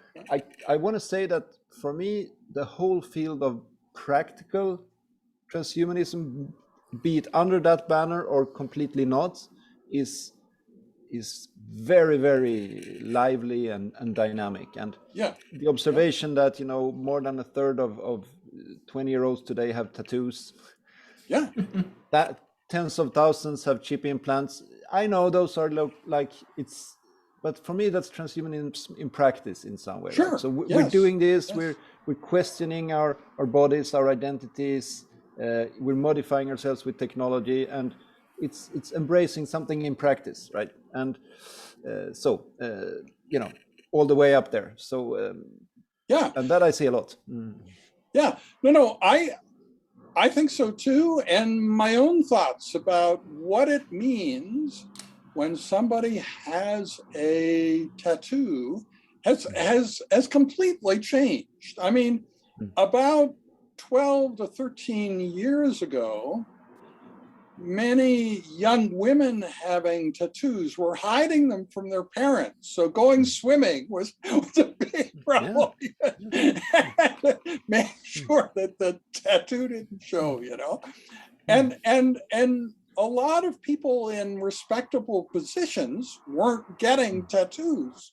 I want to say that for me, the whole field of practical transhumanism, be it under that banner or completely not, is very, very lively and dynamic. And the observation that more than a third of 20-year-olds today have tattoos, that tens of thousands have chip implants. I know those are like it's, but for me that's transhumanism in practice in some way. Sure. Right? So we're doing this. We're questioning our bodies, our identities. We're modifying ourselves with technology, and it's embracing something in practice, right? And all the way up there. So and that I see a lot. Yeah, no, I think so too. And my own thoughts about what it means when somebody has a tattoo has completely changed. I mean, about 12 to 13 years ago, many young women having tattoos were hiding them from their parents. So going swimming was a big problem. Make sure that the tattoo didn't show, And a lot of people in respectable positions weren't getting tattoos.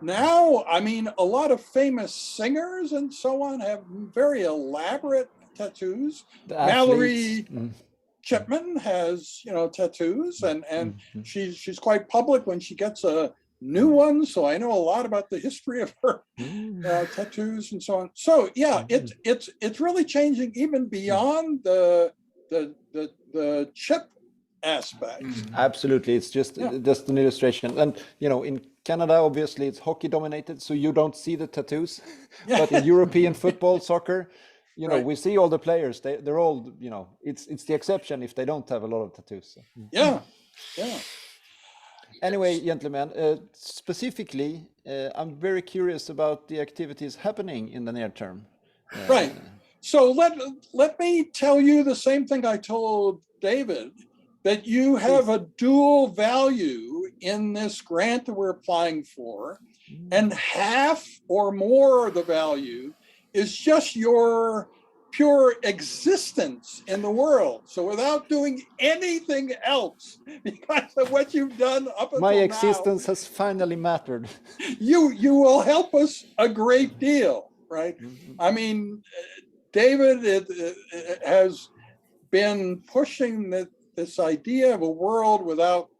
Now, I mean, a lot of famous singers and so on have very elaborate tattoos. Mallory Chipman has, tattoos, and she's quite public when she gets a new one. So I know a lot about the history of her tattoos and so on. So yeah, it's really changing even beyond the chip aspect. Absolutely, it's just an illustration. And in Canada, obviously, it's hockey dominated, so you don't see the tattoos. But in European football, soccer, we see all the players. They're all, it's the exception if they don't have a lot of tattoos. So. Yeah. Anyway, gentlemen, specifically, I'm very curious about the activities happening in the near term. Right. So let me tell you the same thing I told David, that you have a dual value in this grant that we're applying for, and half or more of the value is just your pure existence in the world. So without doing anything else, because of what you've done up until now, my existence has finally mattered. You will help us a great deal, right? I mean, David has been pushing this idea of a world without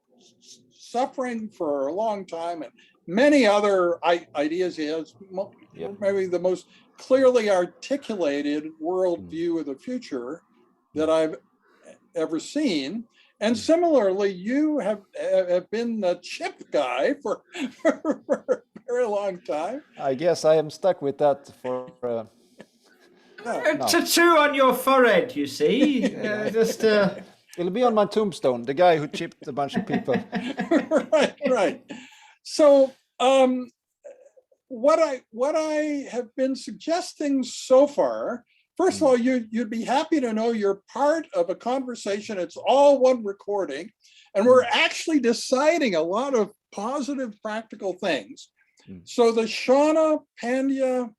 suffering for a long time, and many other ideas. He has maybe the most clearly articulated worldview of the future that I've ever seen. And similarly, you have been the chip guy for a very long time. I guess I am stuck with that for... A tattoo on your forehead, you see. It'll be on my tombstone, the guy who chipped a bunch of people. Right. So what I have been suggesting so far, first of all, you'd be happy to know you're part of a conversation. It's all one recording, and we're actually deciding a lot of positive, practical things. So the Shauna Pandya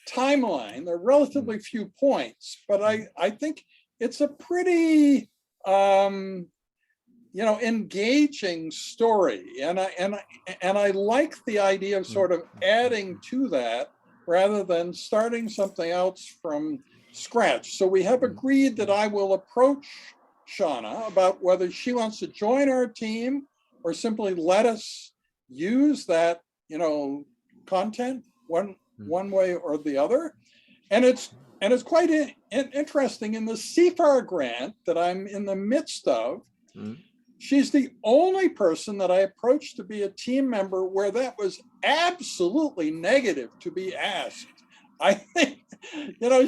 timeline, there are relatively few points, but I think it's a pretty engaging story, and I like the idea of sort of adding to that rather than starting something else from scratch. So we have agreed that I will approach Shauna about whether she wants to join our team or simply let us use that content one way or the other. And it's quite interesting. In the CFAR grant that I'm in the midst of, she's the only person that I approached to be a team member where that was absolutely negative to be asked. I think,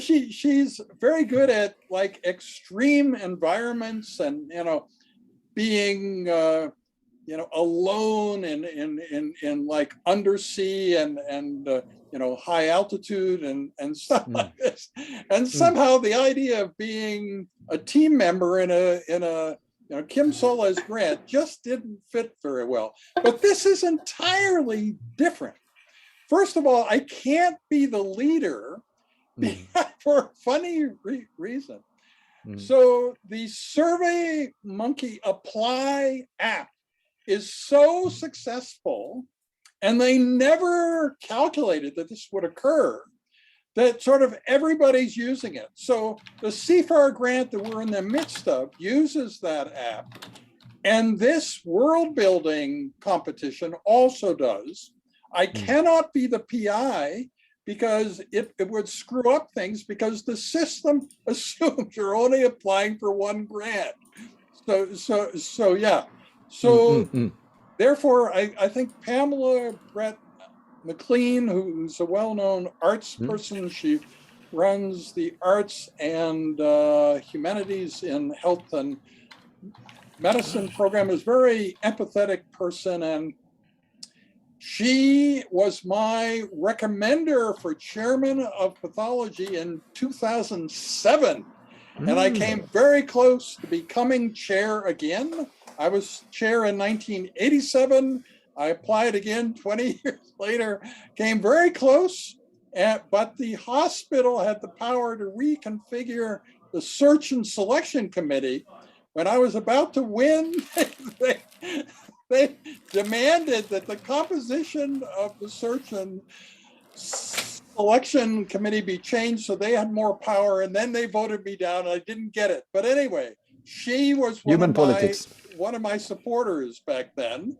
she's very good at like extreme environments and, being, alone in like undersea and high altitude and stuff like this. And somehow the idea of being a team member in a Kim Solez grant just didn't fit very well. But this is entirely different. First of all, I can't be the leader for a funny reason. So the Survey Monkey Apply app is so successful, and they never calculated that this would occur, that sort of everybody's using it. So the CFAR grant that we're in the midst of uses that app, and this world building competition also does. I cannot be the PI because it would screw up things, because the system assumes you're only applying for one grant. So yeah. So therefore, I think Pamela Brett McLean, who's a well-known arts person, she runs the arts and humanities in health and medicine program, is a very empathetic person, and she was my recommender for chairman of pathology in 2007. And I came very close to becoming chair again. I was chair in 1987. I applied again 20 years later, came very close, but the hospital had the power to reconfigure the search and selection committee. When I was about to win, they demanded that the composition of the search and selection committee be changed so they had more power, and then they voted me down and I didn't get it. But anyway, she was one of my supporters back then.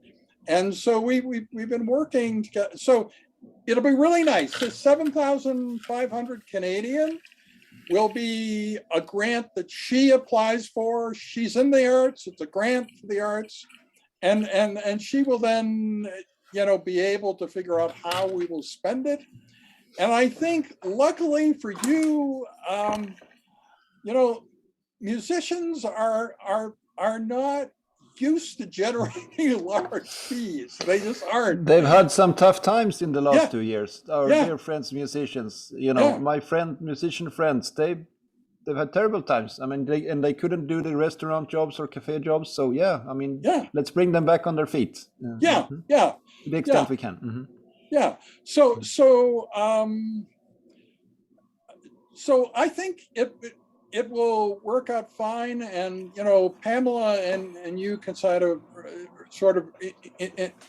And so we've been working together. So it'll be really nice. The 7,500 Canadian will be a grant that she applies for. She's in the arts. It's a grant for the arts. And she will then, be able to figure out how we will spend it. And I think, luckily for you, musicians are not used to generating large fees. They just aren't. They've had some tough times in the last 2 years. Our dear friends, musicians, my musician friends, they've had terrible times. I mean, they couldn't do the restaurant jobs or cafe jobs. So let's bring them back on their feet. To the extent we can. Mm-hmm. Yeah. So I think it will work out fine, and Pamela and you can sort of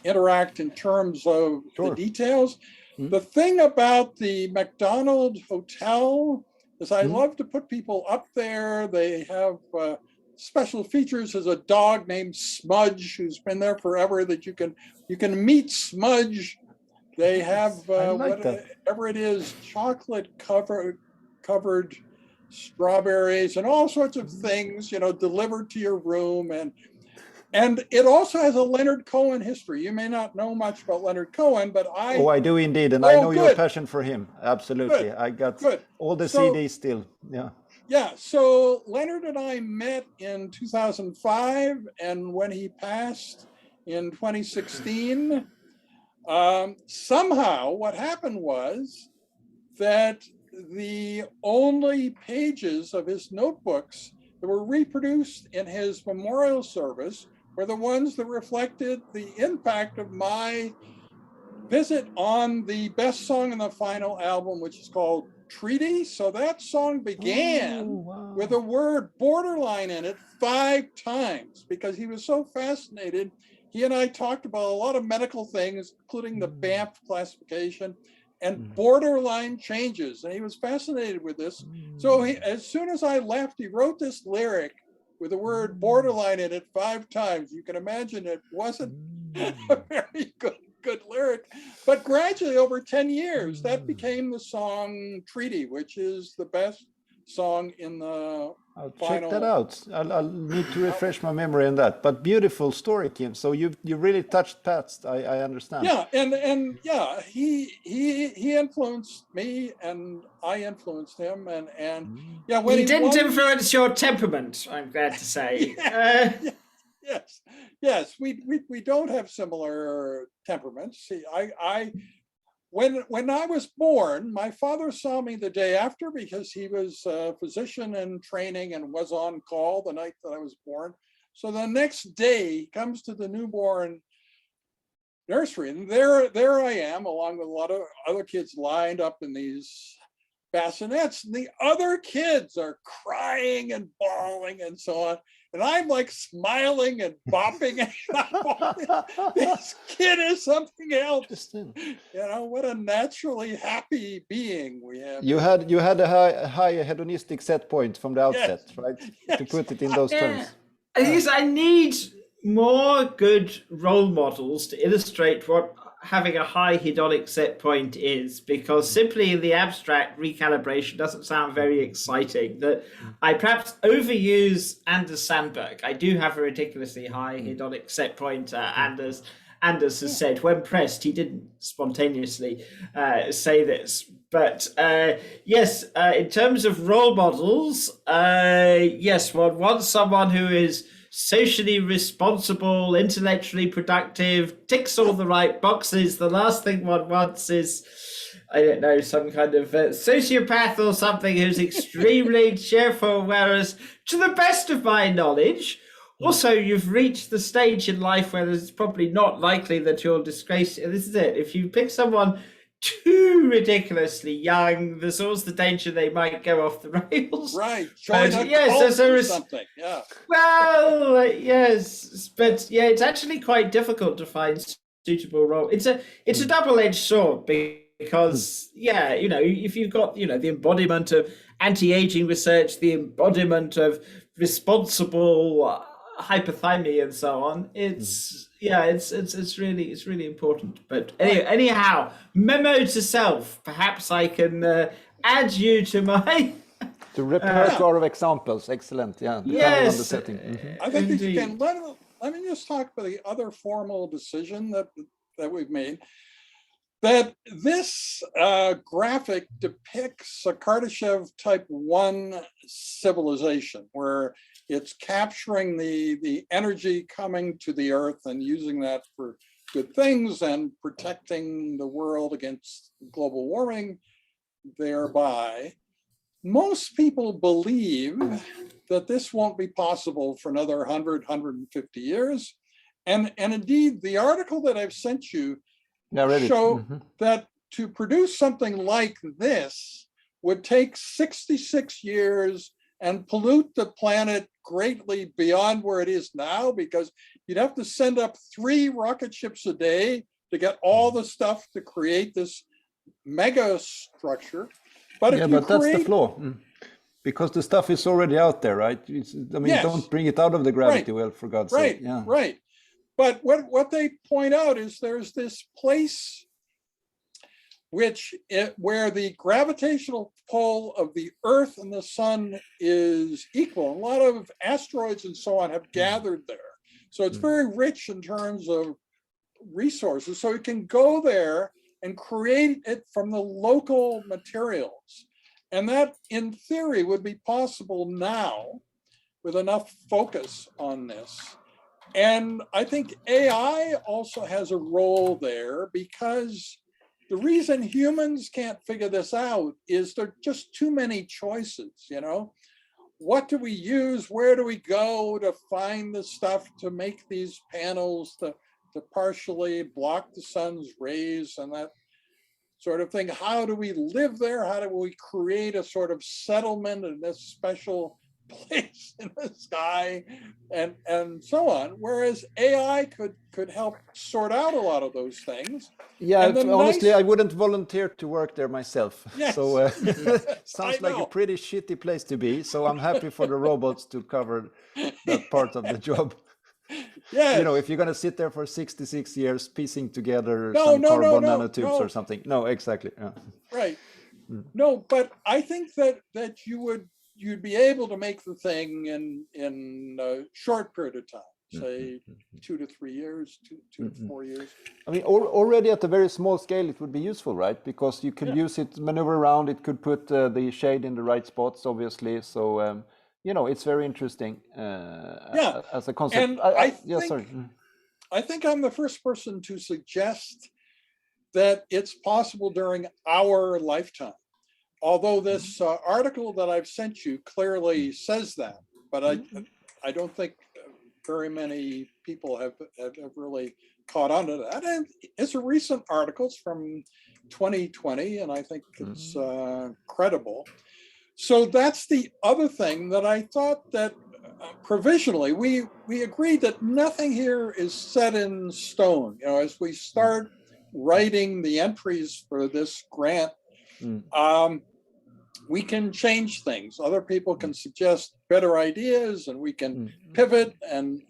interact in terms of the details. Mm-hmm. The thing about the McDonald Hotel is I love to put people up there. They have special features. There's a dog named Smudge who's been there forever that you can meet Smudge. They have whatever it is, chocolate covered strawberries and all sorts of things, delivered to your room. And it also has a Leonard Cohen history. You may not know much about Leonard Cohen, but I do indeed. And I know your passion for him. Absolutely. Good. I got all the CDs still. Yeah. Yeah. So Leonard and I met in 2005. And when he passed in 2016, somehow what happened was that the only pages of his notebooks that were reproduced in his memorial service were the ones that reflected the impact of my visit on the best song in the final album, which is called Treaty. So that song began with the word borderline in it 5 times because he was so fascinated. He and I talked about a lot of medical things, including the Banff classification and borderline changes. And he was fascinated with this. So as soon as I left, he wrote this lyric with the word borderline in it 5 times. You can imagine it wasn't a very good lyric. But gradually, over 10 years, that became the song Treaty, which is the best song in the I'll check that out. I'll need to refresh my memory on that. But beautiful story, Kim. So you really touched past. I understand. Yeah, and he influenced me, and I influenced him, and when he didn't influence your temperament, I'm glad to say. Yes, we don't have similar temperaments. See, When I was born, my father saw me the day after because he was a physician in training and was on call the night that I was born. So the next day he comes to the newborn nursery, and there I am along with a lot of other kids lined up in these bassinets, and the other kids are crying and bawling and so on. And I'm like smiling and bopping. This kid is something else. What a naturally happy being we have. You had a high hedonistic set point from the outset, right? Yes. To put it in those terms. I need more good role models to illustrate what having a high hedonic set point is, because simply in the abstract, recalibration doesn't sound very exciting. That I perhaps overuse Anders Sandberg. I do have a ridiculously high hedonic set point. Anders has said when pressed, he didn't spontaneously say this. But yes, in terms of role models, yes, one wants someone who is socially responsible, intellectually productive, ticks all the right boxes. The last thing one wants is I don't know, some kind of sociopath or something who's extremely cheerful, whereas to the best of my knowledge, also you've reached the stage in life where it's probably not likely that you'll disgrace. This is it. If you pick someone too ridiculously young, there's always the danger they might go off the rails. Right. Join a yes, cult or there's something. Yeah. Well, yes, but yeah, it's actually quite difficult to find suitable role. It's a double-edged sword because if you've got the embodiment of anti-aging research, the embodiment of responsible hypothymy and so on, it's really important. But anyhow, memo to self. Perhaps I can add you to my to repertoire of examples. Excellent. Yeah. Yes. On the setting. I think that you Indeed. can. Let me just talk about the other formal decision that we've made. That this graphic depicts a Kardashev type 1 civilization, where it's capturing the energy coming to the earth and using that for good things and protecting the world against global warming thereby. Most people believe that this won't be possible for another 100, 150 years. And indeed, the article that I've sent you show that to produce something like this would take 66 years and pollute the planet greatly beyond where it is now, because you'd have to send up 3 rocket ships a day to get all the stuff to create this mega structure. But that's the flaw, because the stuff is already out there, right? Yes. Don't bring it out of the gravity well, for God's sake. Yeah. Right. But what they point out is there's this place where the gravitational pull of the Earth and the sun is equal. A lot of asteroids and so on have gathered there. So it's very rich in terms of resources. So it can go there and create it from the local materials. And that, in theory, would be possible now with enough focus on this. And I think AI also has a role there, because the reason humans can't figure this out is there are just too many choices, What do we use? Where do we go to find the stuff to make these panels to partially block the sun's rays and that sort of thing? How do we live there? How do we create a sort of settlement in this special place in the sky and so on? Whereas AI could help sort out a lot of those things. Yeah, honestly, I wouldn't volunteer to work there myself. Yes. So sounds like a pretty shitty place to be. So I'm happy for the robots to cover that part of the job. Yes. If you're going to sit there for 66 years piecing together carbon nanotubes or something. No, exactly. Yeah. Right. No, but I think that you'd be able to make the thing in a short period of time, say 2 to 3 years, 2 to 4 years. Already at a very small scale, it would be useful, right? Because you could use it, maneuver around, it could put the shade in the right spots, obviously. So, it's very interesting as a concept. And I think I'm the first person to suggest that it's possible during our lifetime. Although this article that I've sent you clearly says that, but I don't think very many people have really caught on to that. And it's a recent article, it's from 2020, and I think it's credible. So that's the other thing that I thought that provisionally, we agreed that nothing here is set in stone. As we start writing the entries for this grant, we can change things. Other people can suggest better ideas, and we can pivot and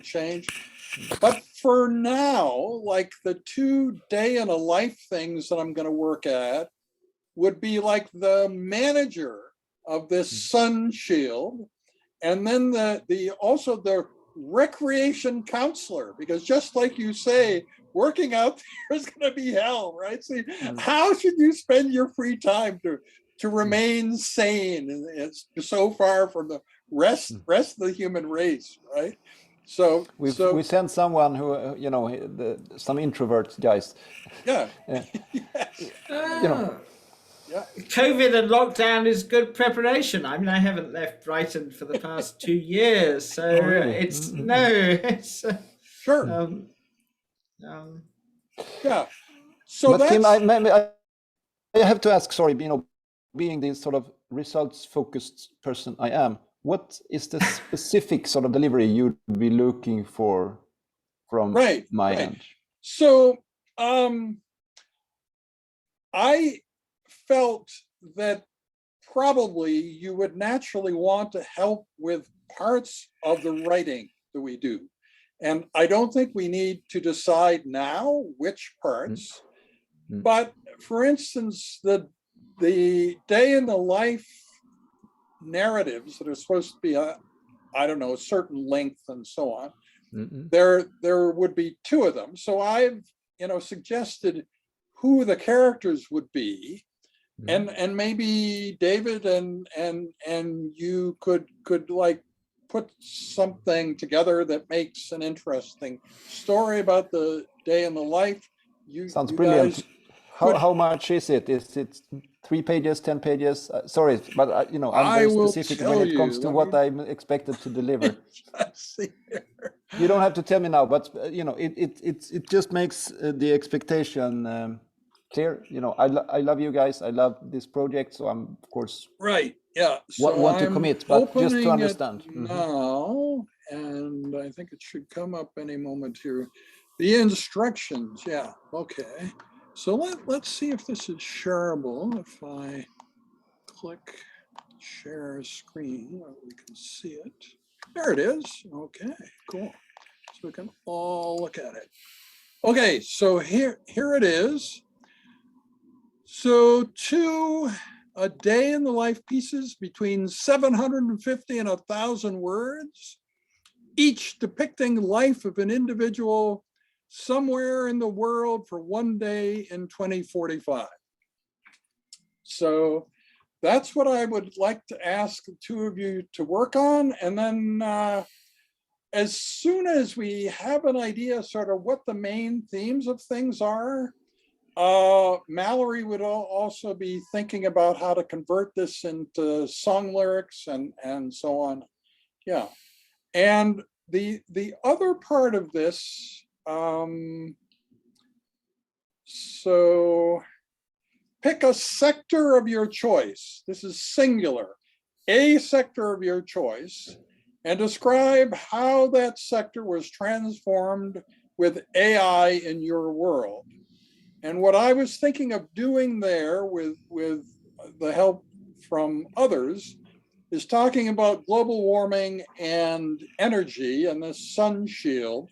change. But for now, like the 2 day in a life things that I'm going to work at would be like the manager of this sun shield, and then also the recreation counselor, because just like you say, working out there is going to be hell, right? See, how should you spend your free time to remain sane? And it's so far from the rest of the human race, right? So we sent someone who some introvert guys. Yeah. Yes. Yeah. COVID and lockdown is good preparation. I mean, I haven't left Brighton for the past 2 years, so really? it's sure. Yeah. So but that's Kim, I have to ask. Sorry, being the sort of results-focused person I am, what is the specific sort of delivery you'd be looking for from my end? So I felt that probably you would naturally want to help with parts of the writing that we do. And I don't think we need to decide now which parts, but for instance, the day in the life narratives that are supposed to be a certain length and so on, there would be 2 of them. So I've, suggested who the characters would be, and maybe David and you could like put something together that makes an interesting story about the day in the life. Sounds brilliant. How much is it? Is it 3 pages, 10 pages? Sorry, but I'm very specific when it comes to what I'm expected to deliver. You don't have to tell me now, but it just makes the expectation clear. I love you guys. I love this project, so I'm of course want to commit, but just to understand now, and I think it should come up any moment here. The instructions, okay. So let's see if this is shareable. If I click share screen, we can see it. There it is. Okay, cool. So we can all look at it. Okay, so here it is. So 2 a day in the life pieces between 750 and 1,000 words, each depicting life of an individual somewhere in the world for 1 day in 2045. So that's what I would like to ask the 2 of you to work on. And then as soon as we have an idea sort of what the main themes of things are, Mallory would also be thinking about how to convert this into song lyrics and so on. Yeah. And the other part of this, so pick a sector of your choice. This is singular, a sector of your choice, and describe how that sector was transformed with AI in your world. And what I was thinking of doing there with the help from others is talking about global warming and energy and the sun shield,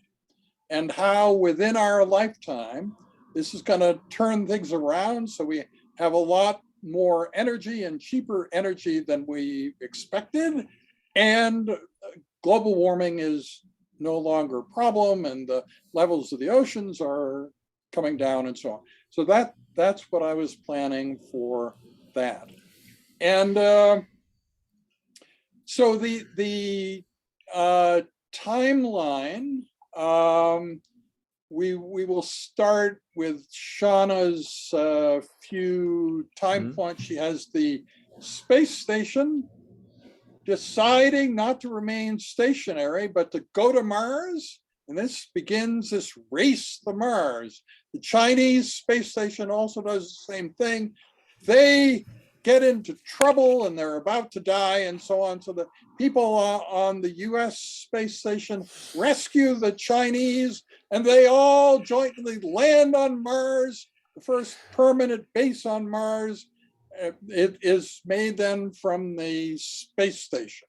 and how within our lifetime, this is going to turn things around so we have a lot more energy and cheaper energy than we expected. And global warming is no longer a problem, and the levels of the oceans are coming down and so on. So that's what I was planning for that. And so the timeline, we will start with Shauna's few time points. She has the space station deciding not to remain stationary, but to go to Mars. And this begins this race to Mars. The Chinese space station also does the same thing. They get into trouble and they're about to die and so on. So the people on the US space station rescue the Chinese, and they all jointly land on Mars, the first permanent base on Mars. It is made then from the space station.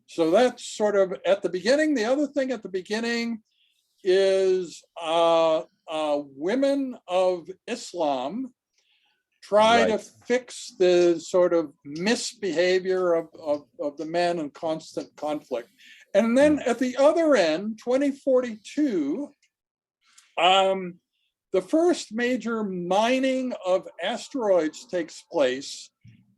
So that's sort of at the beginning. The other thing at the beginning is women of Islam try to fix the sort of misbehavior of the men in constant conflict. And then at the other end, 2042, the first major mining of asteroids takes place,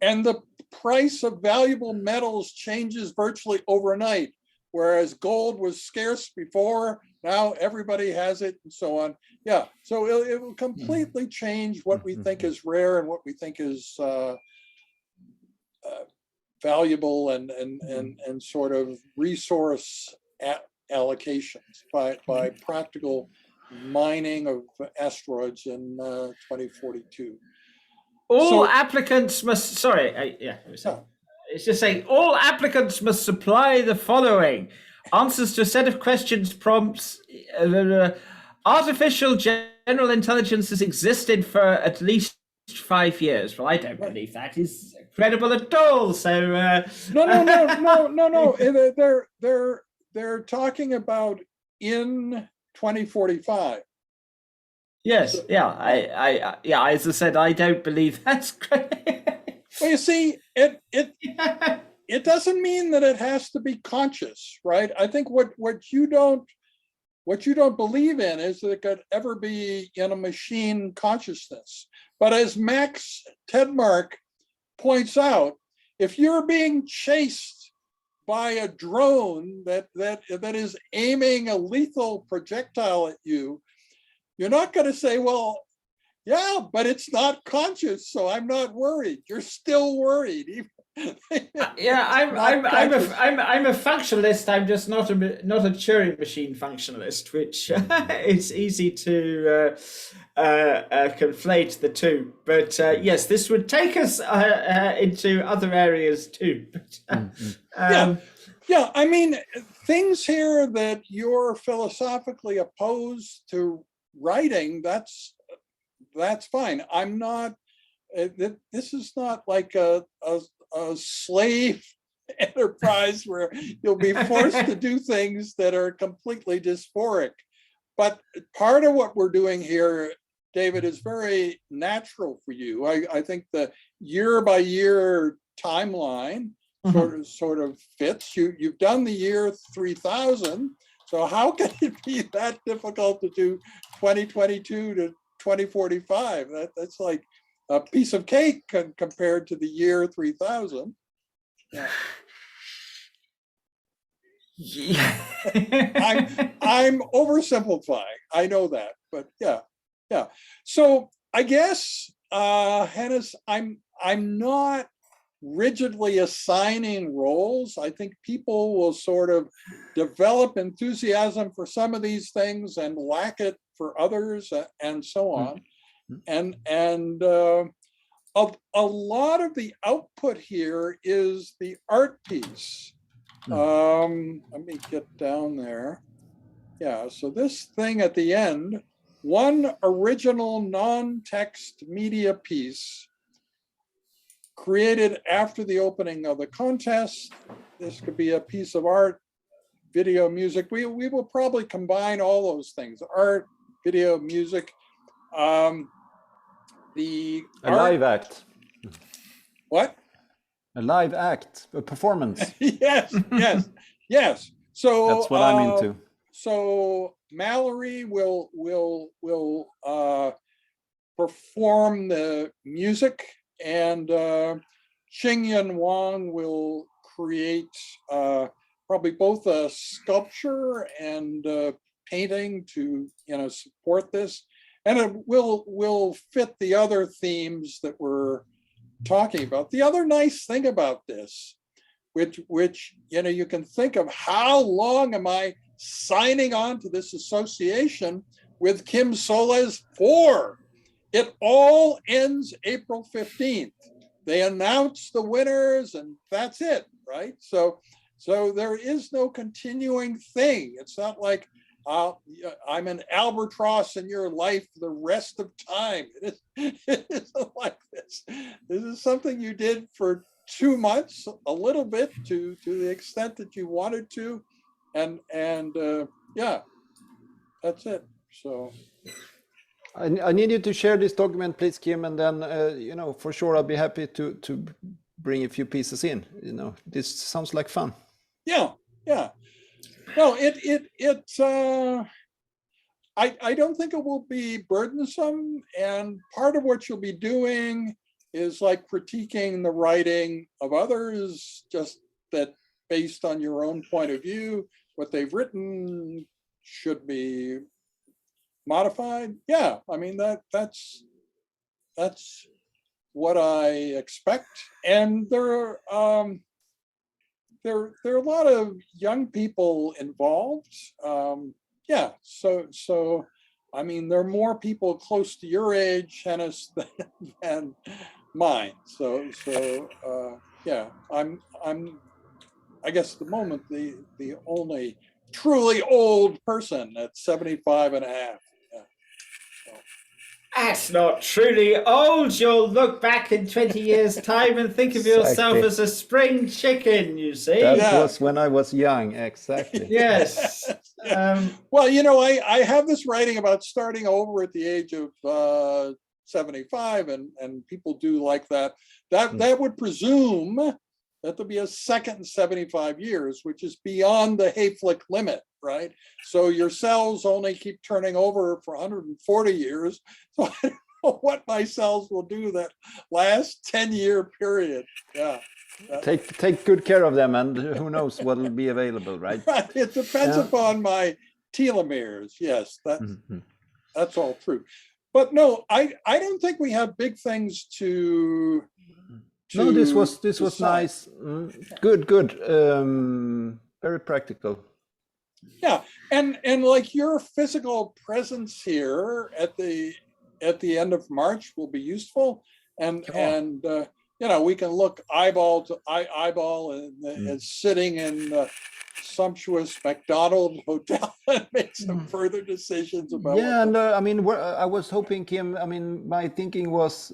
and the price of valuable metals changes virtually overnight. whereas gold was scarce before, now everybody has it, and so on. Yeah, so it will completely change what we think is rare and what we think is valuable and sort of resource allocations by practical mining of asteroids in 2042. All applicants must, sorry, it's just saying, all applicants must supply the following: answers to a set of questions, prompts. Artificial general intelligence has existed for at least 5 years. Well, I don't believe that is credible at all. So no. They're talking about in 2045. Yes, as I said, I don't believe that's correct. Well, you see, it doesn't mean that it has to be conscious, right? I think what you don't believe in is that it could ever be in a machine consciousness. But as Max Tegmark points out, if you're being chased by a drone that is aiming a lethal projectile at you, you're not going to say, well, yeah, but it's not conscious, so I'm not worried. You're still worried. Yeah, I'm a functionalist. I'm just not a Turing machine functionalist, which it's easy to conflate the two. But yes, this would take us into other areas too. Yeah. I mean, things here that you're philosophically opposed to writing, that's fine. I'm not. This is not like a slave enterprise where you'll be forced to do things that are completely dysphoric. But part of what we're doing here, David, is very natural for you. I think the year by year timeline sort of fits. You've done the year 3000. So how can it be that difficult to do 2022 to 2045? That's like a piece of cake compared to the year 3000. Yeah. I'm oversimplifying. I know that, but yeah. So I guess, Hannes, I'm not rigidly assigning roles. I think people will sort of develop enthusiasm for some of these things and lack it for others, and so on. And a lot of the output here is the art piece. Let me get down there. Yeah, so this thing at the end, one original non-text media piece created after the opening of the contest. This could be a piece of art, video, music. We will probably combine all those things: art, video, music. The live act. What? A live act, a performance. Yes. So that's what I'm into. So Mallory will perform the music, and Xingyun Wang will create probably both a sculpture and painting to support this, and it will fit the other themes that we're talking about. The other nice thing about this, which you can think of, how long am I signing on to this association with Kim Solez for? It all ends April 15th. They announce the winners and that's it, right? So there is no continuing thing. It's not like I'm an albatross in your life the rest of time. It isn't like this. This is something you did for 2 months, a little bit, to the extent that you wanted to, and yeah, that's it. So I need you to share this document, please, Kim, and then for sure I'll be happy to bring a few pieces in. This sounds like fun. Yeah. No, I don't think it will be burdensome, and part of what you'll be doing is like critiquing the writing of others, just that based on your own point of view, what they've written should be modified. Yeah, I mean that's what I expect. And there are a lot of young people involved. Yeah, so I mean, there are more people close to your age, Hennis, than mine. So yeah, I'm I guess at the moment the only truly old person at 75 and a half. Yeah. So. That's not truly old. You'll look back in 20 years' time and think of yourself as a spring chicken, you see. That was when I was young, exactly. Yes. Well, you know, I have this writing about starting over at the age of 75, and people do like that. That would presume that there'll be a second 75 years, which is beyond the Hayflick limit, right? So your cells only keep turning over for 140 years. So I don't know what my cells will do that last 10-year period. Yeah. Take good care of them, and who knows what will be available, right? Right. It depends upon my telomeres. Yes, that's all true. But no, I don't think we have big things to no, this was nice. Good. Very practical. Yeah, and like your physical presence here at the end of March will be useful, and you know, we can look eyeball to eyeball and sitting in sumptuous McDonald's hotel and make some further decisions about. Yeah, and I mean, I was hoping, Kim. I mean, my thinking was,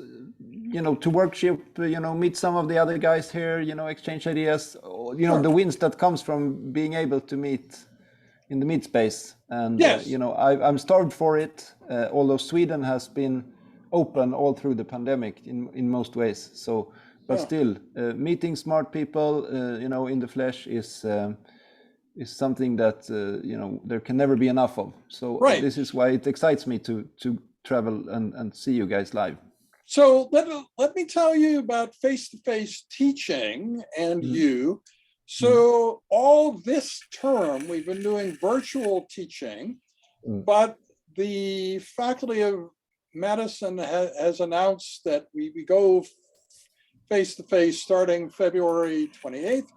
you know, to workshop, you know, meet some of the other guys here, you know, exchange ideas, you know, the wins that comes from being able to meet in the mid space. And you know, I'm starved for it. Although Sweden has been open all through the pandemic in most ways. So, but still, meeting smart people, you know, in the flesh is something that you know, there can never be enough of. So this is why it excites me to travel and see you guys live. So let me tell you about face-to-face teaching and you. So all this term we've been doing virtual teaching, but the Faculty of Medicine has announced that we go face-to-face starting February 28th,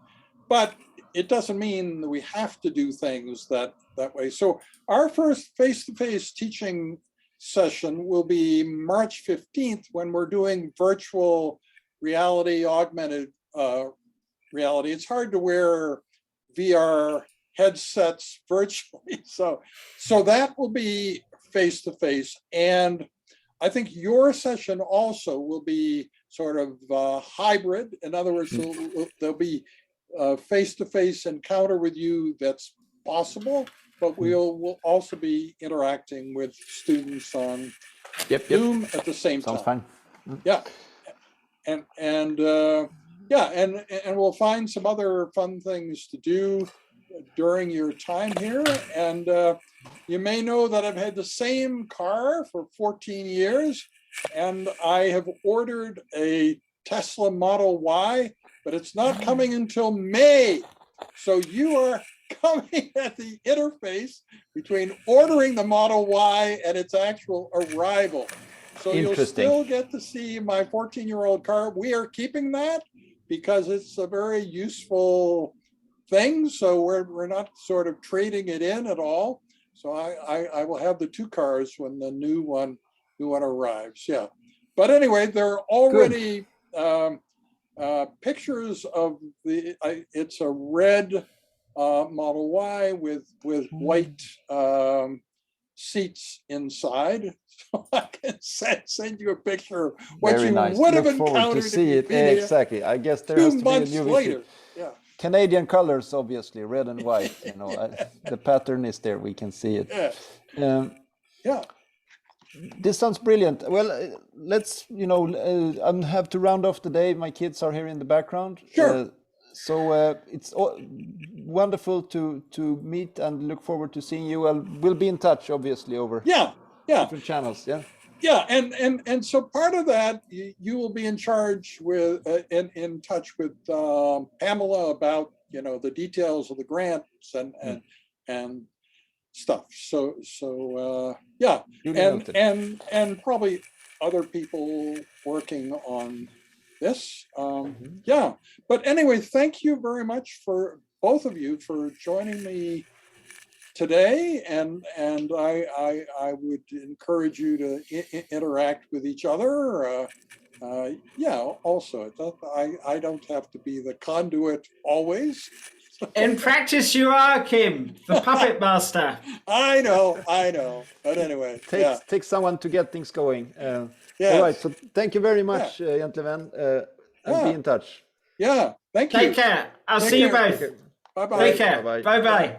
but it doesn't mean that we have to do things that way. So our first face-to-face teaching session will be March 15th when we're doing virtual reality, augmented reality. It's hard to wear VR headsets virtually. So that will be face-to-face. And I think your session also will be sort of hybrid. In other words, there'll be face-to-face encounter with you that's possible, but we'll also be interacting with students on Zoom at the same time. Sounds fun. Yeah, and we'll find some other fun things to do during your time here. And you may know that I've had the same car for 14 years, and I have ordered a Tesla Model Y, but it's not coming until May. So you are coming at the interface between ordering the Model Y and its actual arrival. So you'll still get to see my 14-year-old car. We are keeping that because it's a very useful thing. So we're not sort of trading it in at all. So I will have the two cars when the new one arrives. Yeah. But anyway, there are already pictures of it's a red Model Y with white seats inside. So I can send you a picture of what Very you nice. would have Look forward encountered to see it. Exactly. I guess there has to be a new later. Yeah. Canadian colors, obviously, red and white. You know, the pattern is there. We can see it. Yeah. This sounds brilliant. Well, let's, you know, I have to round off the day. My kids are here in the background. Sure. So it's wonderful to meet and look forward to seeing you. We'll be in touch, obviously, over different channels. Yeah, and so part of that, you will be in charge with in touch with Pamela about the details of the grants and stuff. So yeah, and probably other people working on this. Yeah, but anyway, thank you very much for both of you for joining me today, and I would encourage you to interact with each other. Yeah, also, I don't have to be the conduit always. In practice, you are, Kim, the puppet master. I know. But anyway, takes someone to get things going. Yes. All right, so thank you very much, gentlemen, and be in touch. Yeah, thank you. Take care. I'll see you both. Bye-bye. Take care. Bye-bye.